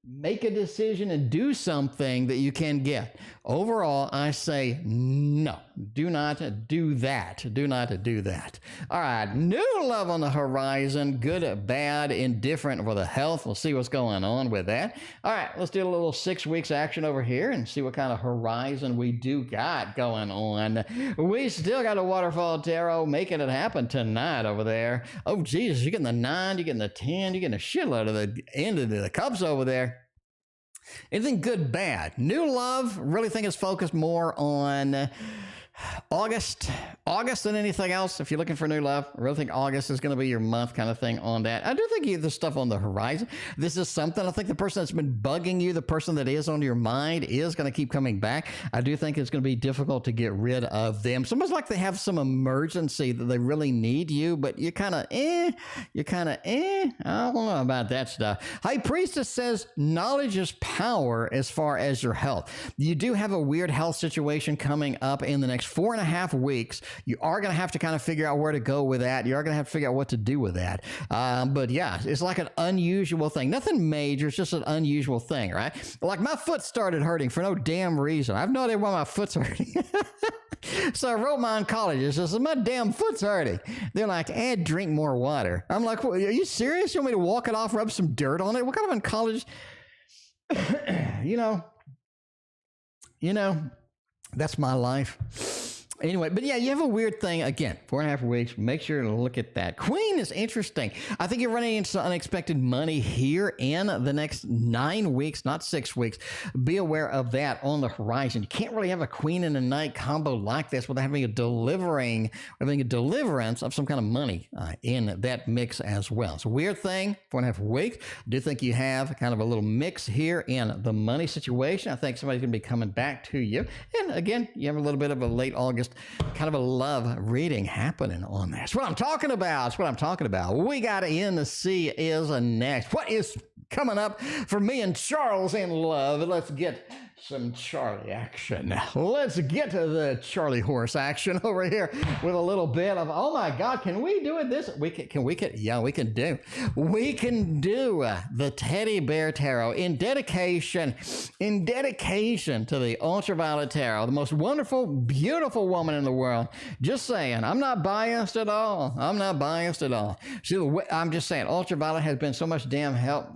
Make a decision and do something that you can get. Overall, I say no. Do not do that. Do not do that. All right. New love on the horizon. Good, bad, indifferent for the health. We'll see what's going on with that. All right. Let's do a little 6 weeks action over here and see what kind of horizon we do got going on. We still got a Waterfall Tarot making it happen tonight over there. Oh, Jesus. You're getting the 9. You're getting the 10. You're getting a shitload of the end of the cups over there. Anything good, bad? New love, really think it's focused more on August than anything else. If you're looking for new love, I really think August is going to be your month kind of thing on that. I do think you have the stuff on the horizon. This is something. I think the person that's been bugging you, the person that is on your mind, is going to keep coming back. I do think it's going to be difficult to get rid of them. It's almost like they have some emergency that they really need you, but you're kind of I don't know about that stuff. High Priestess says knowledge is power as far as your health. You do have a weird health situation coming up in the next 4.5 weeks. You are going to have to kind of figure out where to go with that. You are going to have to figure out what to do with that. But yeah, it's like an unusual thing. Nothing major. It's just an unusual thing, right? Like my foot started hurting for no damn reason. I have no idea why my foot's hurting. So I wrote my oncologist. I said, my damn foot's hurting. They're like, drink more water. I'm like, well, are you serious? You want me to walk it off, rub some dirt on it? What kind of oncologist? you know, that's my life. Anyway, but yeah, you have a weird thing. Again, 4.5 weeks. Make sure to look at that. Queen is interesting. I think you're running into unexpected money here in the next 9 weeks, not 6 weeks. Be aware of that on the horizon. You can't really have a queen and a knight combo like this without having a deliverance of some kind of money in that mix as well. It's a weird thing, 4.5 weeks. I do think you have kind of a little mix here in the money situation. I think somebody's going to be coming back to you. And again, you have a little bit of a late August kind of a love reading happening on that. That's what I'm talking about. That's what I'm talking about. We got in the C is next. What is coming up for me and Charles in love? Let's get some Charlie action. Let's get to the Charlie horse action over here with a little bit of, oh my God, can we do it this? Yeah, we can do the Teddy Bear Tarot in dedication to the Ultraviolet Tarot, the most wonderful, beautiful woman in the world. Just saying, I'm not biased at all. See, I'm just saying, Ultraviolet has been so much damn help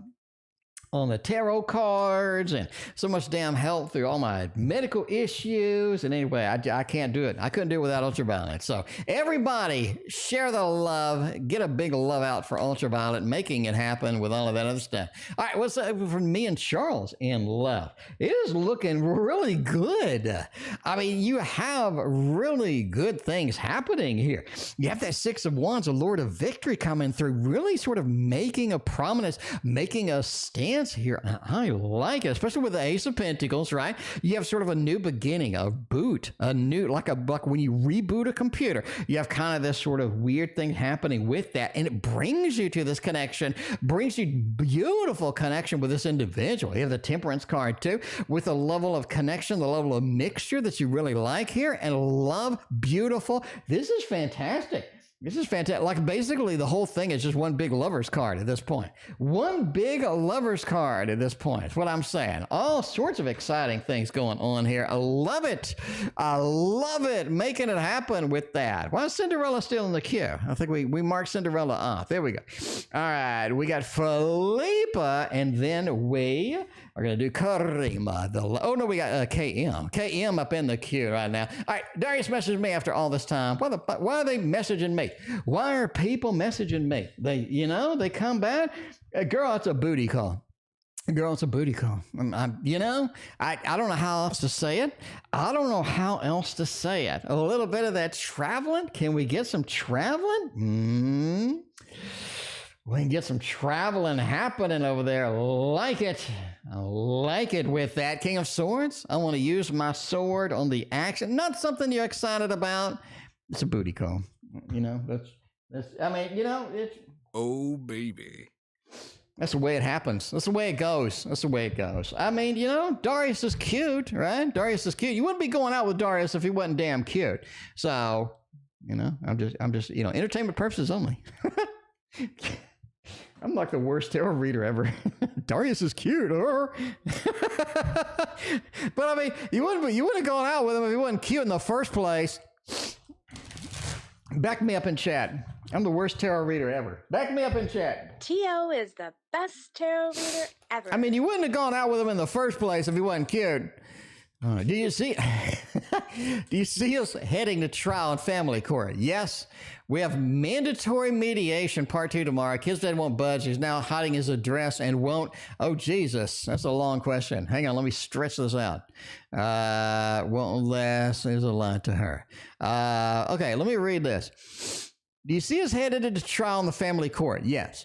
on the tarot cards and so much damn help through all my medical issues. And anyway, I can't do it. I couldn't do it without Ultraviolet. So everybody share the love, get a big love out for Ultraviolet, making it happen with all of that other stuff. All right, what's up for me and Charles in love? It is looking really good. I mean, you have really good things happening here. You have that Six of Wands, a Lord of Victory coming through, really sort of making a prominence, making a stand here. I like it, especially with the Ace of Pentacles, right? You have sort of a new beginning, a boot, a new, like when you reboot a computer, you have kind of this sort of weird thing happening with that, and it brings you to this connection, brings you beautiful connection with this individual. You have the Temperance card too, with a level of connection, the level of mixture that you really like here, and love, beautiful. This is fantastic. This is fantastic. Like basically the whole thing is just one big lover's card at this point. One big lover's card at this point. That's what I'm saying. All sorts of exciting things going on here. I love it. I love it. Making it happen with that. Why is Cinderella still in the queue? I think we marked Cinderella off. There we go. All right. We got Filipa, and then we are going to do Karima. Oh, no, we got KM. KM up in the queue right now. All right. Darius messaged me after all this time. Why are they messaging me? Why are people messaging me? They come back. Girl, it's a booty call. Girl, it's a booty call. I don't know how else to say it. A little bit of that traveling. Can we get some traveling? We can get some traveling happening over there. I like it with that. King of Swords. I want to use my sword on the action. Not something you're excited about. It's a booty call. It's, oh, baby. That's the way it happens. That's the way it goes. I mean, Darius is cute, right? Darius is cute. You wouldn't be going out with Darius if he wasn't damn cute. So, I'm just, entertainment purposes only. I'm like the worst tarot reader ever. Darius is cute, or but I mean, you wouldn't have gone out with him if he wasn't cute in the first place. Back me up in chat. I'm the worst tarot reader ever. Back me up in chat. T.O. is the best tarot reader ever. I mean, you wouldn't have gone out with him in the first place if he wasn't cute. Do you see us heading to trial in family court? Yes. We have mandatory mediation part 2 tomorrow. Kid's dad won't budge. He's now hiding his address and won't. Oh, Jesus. That's a long question. Hang on. Let me stretch this out. Won't last is a lie to her. Okay. Let me read this. Do you see us headed into trial in the family court? Yes.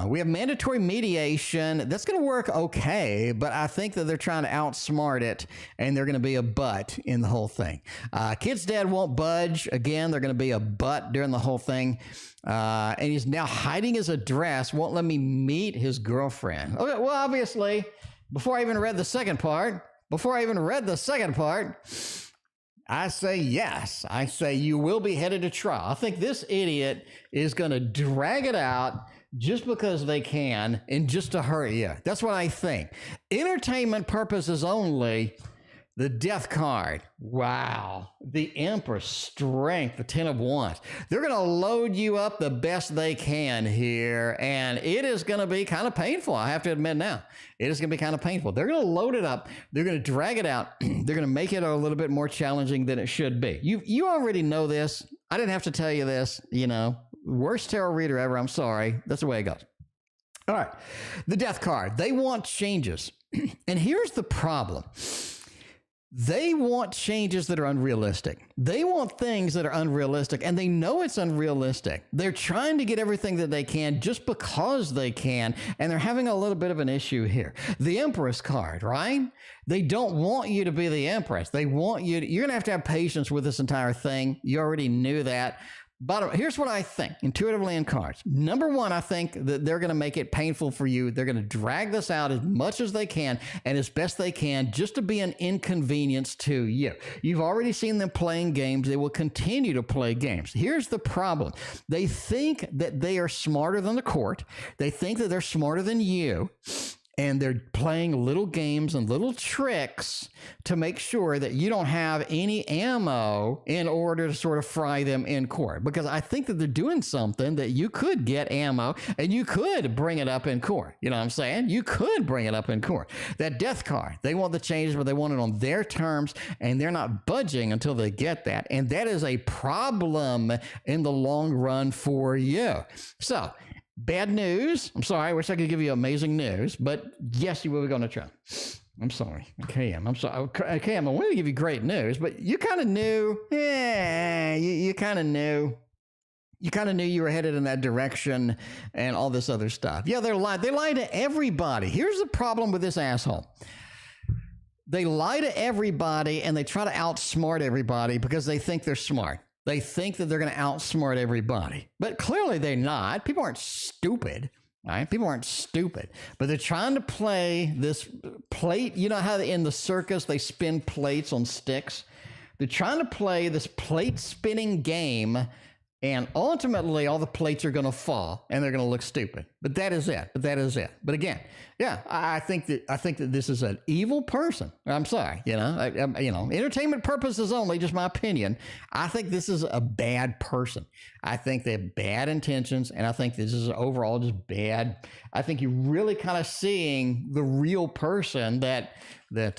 We have mandatory mediation. That's going to work okay, but I think that they're trying to outsmart it, and they're going to be a butt in the whole thing. Kid's dad won't budge. Again, they're going to be a butt during the whole thing. And he's now hiding his address, won't let me meet his girlfriend. Okay, well, obviously, before I even read the second part, I say yes. I say you will be headed to trial. I think this idiot is going to drag it out just because they can and just to hurt you. That's what I think. Entertainment purposes only. The Death card. Wow. The Empress, Strength, the Ten of Wands. They're going to load you up the best they can here, and it is going to be kind of painful. I have to admit now. It is going to be kind of painful. They're going to load it up. They're going to drag it out. They're going to make it a little bit more challenging than it should be. You already know this. I didn't have to tell you this, you know. Worst tarot reader ever. I'm sorry. That's the way it goes. All right. The Death card. They want changes. And here's the problem. They want changes that are unrealistic. They want things that are unrealistic, and they know it's unrealistic. They're trying to get everything that they can just because they can, and they're having a little bit of an issue here. The Empress card, right? They don't want you to be the Empress. They want you to, you're going to have patience with this entire thing. You already knew that. But here's what I think, intuitively in cards. Number one, I think that they're going to make it painful for you. They're going to drag this out as much as they can and as best they can just to be an inconvenience to you. You've already seen them playing games. They will continue to play games. Here's the problem. They think that they are smarter than the court. They think that they're smarter than you. And they're playing little games and little tricks to make sure that you don't have any ammo in order to sort of fry them in court. Because I think that they're doing something that you could get ammo and you could bring it up in court. You know what I'm saying? You could bring it up in court. That Death card, they want the changes, but they want it on their terms, and they're not budging until they get that. And that is a problem in the long run for you. So, bad news. I'm sorry. I wish I could give you amazing news, but yes, you will be going to try. I'm sorry. Okay, I'm sorry. Okay, I wanted to give you great news, but you kind of knew. Yeah, you kind of knew. You kind of knew you were headed in that direction and all this other stuff. Yeah, they lie to everybody. Here's the problem with this asshole. They lie to everybody and they try to outsmart everybody because they think they're smart. They think that they're going to outsmart everybody, but clearly they're not. People aren't stupid, right? People aren't stupid, but they're trying to play this plate. You know how in the circus they spin plates on sticks? They're trying to play this plate spinning game, and ultimately all the plates are going to fall and they're going to look stupid. But that is it. But again, yeah, I think that this is an evil person. I'm sorry, entertainment purposes only, just my opinion. I think this is a bad person. I think they have bad intentions, and I think this is overall just bad. I think you're really kind of seeing the real person that I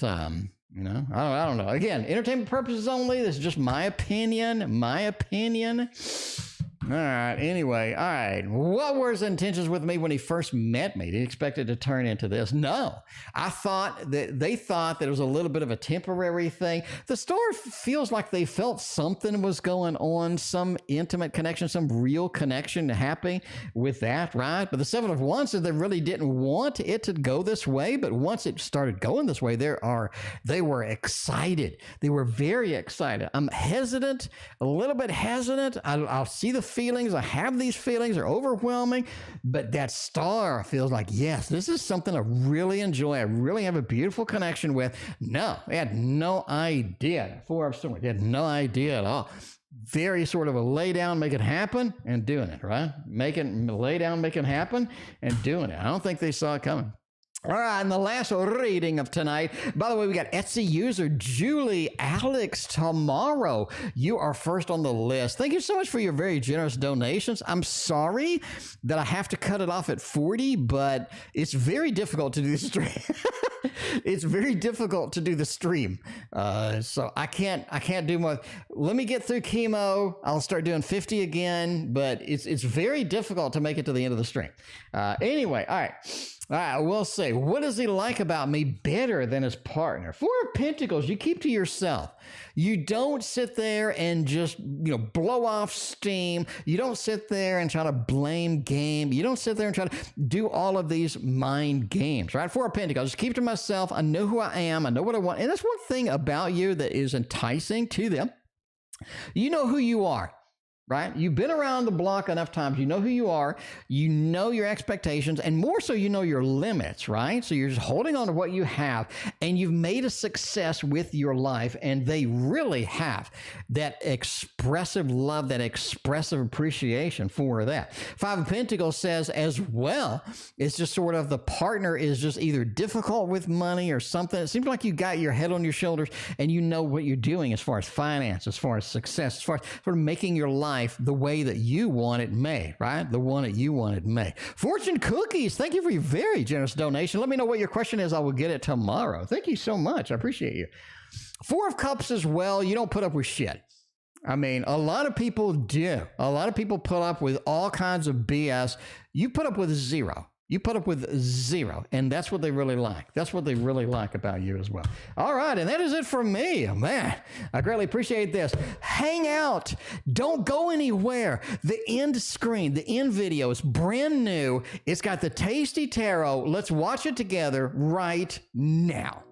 don't know. Again, entertainment purposes only. This is just my opinion. All right. Anyway, all right. What were his intentions with me when he first met me? Did he expect it to turn into this? No. I thought that they thought that it was a little bit of a temporary thing. The story feels like they felt something was going on, some intimate connection, some real connection happening with that, right? But the Seven of Wands said they really didn't want it to go this way. But once it started going this way, they were excited. They were very excited. I'm hesitant, a little bit hesitant. I'll see the feelings. I have these feelings. They're overwhelming, but that star feels like, yes, this is something I really enjoy. I really have a beautiful connection with. No, they had no idea. Four of Swords. They had no idea at all. Very sort of a lay down, make it happen, and doing it, right? Lay down, make it happen, and doing it. I don't think they saw it coming. All right, and the last reading of tonight, by the way, we got Etsy user Julie Alex tomorrow. You are first on the list. Thank you so much for your very generous donations. I'm sorry that I have to cut it off at 40, but it's very difficult to do the stream. It's very difficult to do the stream. So I can't do more. Let me get through chemo. I'll start doing 50 again, but it's very difficult to make it to the end of the stream. Anyway, all right. All right, we'll see. What does he like about me better than his partner? Four of Pentacles, you keep to yourself. You don't sit there and just, blow off steam. You don't sit there and try to blame game. You don't sit there and try to do all of these mind games, right? Four of Pentacles, just keep to myself. I know who I am. I know what I want. And that's one thing about you that is enticing to them. You know who you are. right? You've been around the block enough times. You know who you are. You know your expectations, and more so, you know your limits, right? So you're just holding on to what you have, and you've made a success with your life, and they really have that expressive love, that expressive appreciation for that. Five of Pentacles says as well, it's just sort of the partner is just either difficult with money or something. It seems like you got your head on your shoulders, and you know what you're doing as far as finance, as far as success, as far as sort of making your life the way that you want it made, right? The one that you want it made. Fortune Cookies, thank you for your very generous donation. Let me know what your question is. I will get it tomorrow. Thank you so much. I appreciate you. Four of Cups as well. You don't put up with shit. I mean, a lot of people do. A lot of people put up with all kinds of BS. You put up with zero. You put up with zero, and that's what they really like. That's what they really like about you as well. All right, and that is it for me. Man, I greatly appreciate this. Hang out. Don't go anywhere. The end screen, the end video is brand new. It's got the Tasty Tarot. Let's watch it together right now.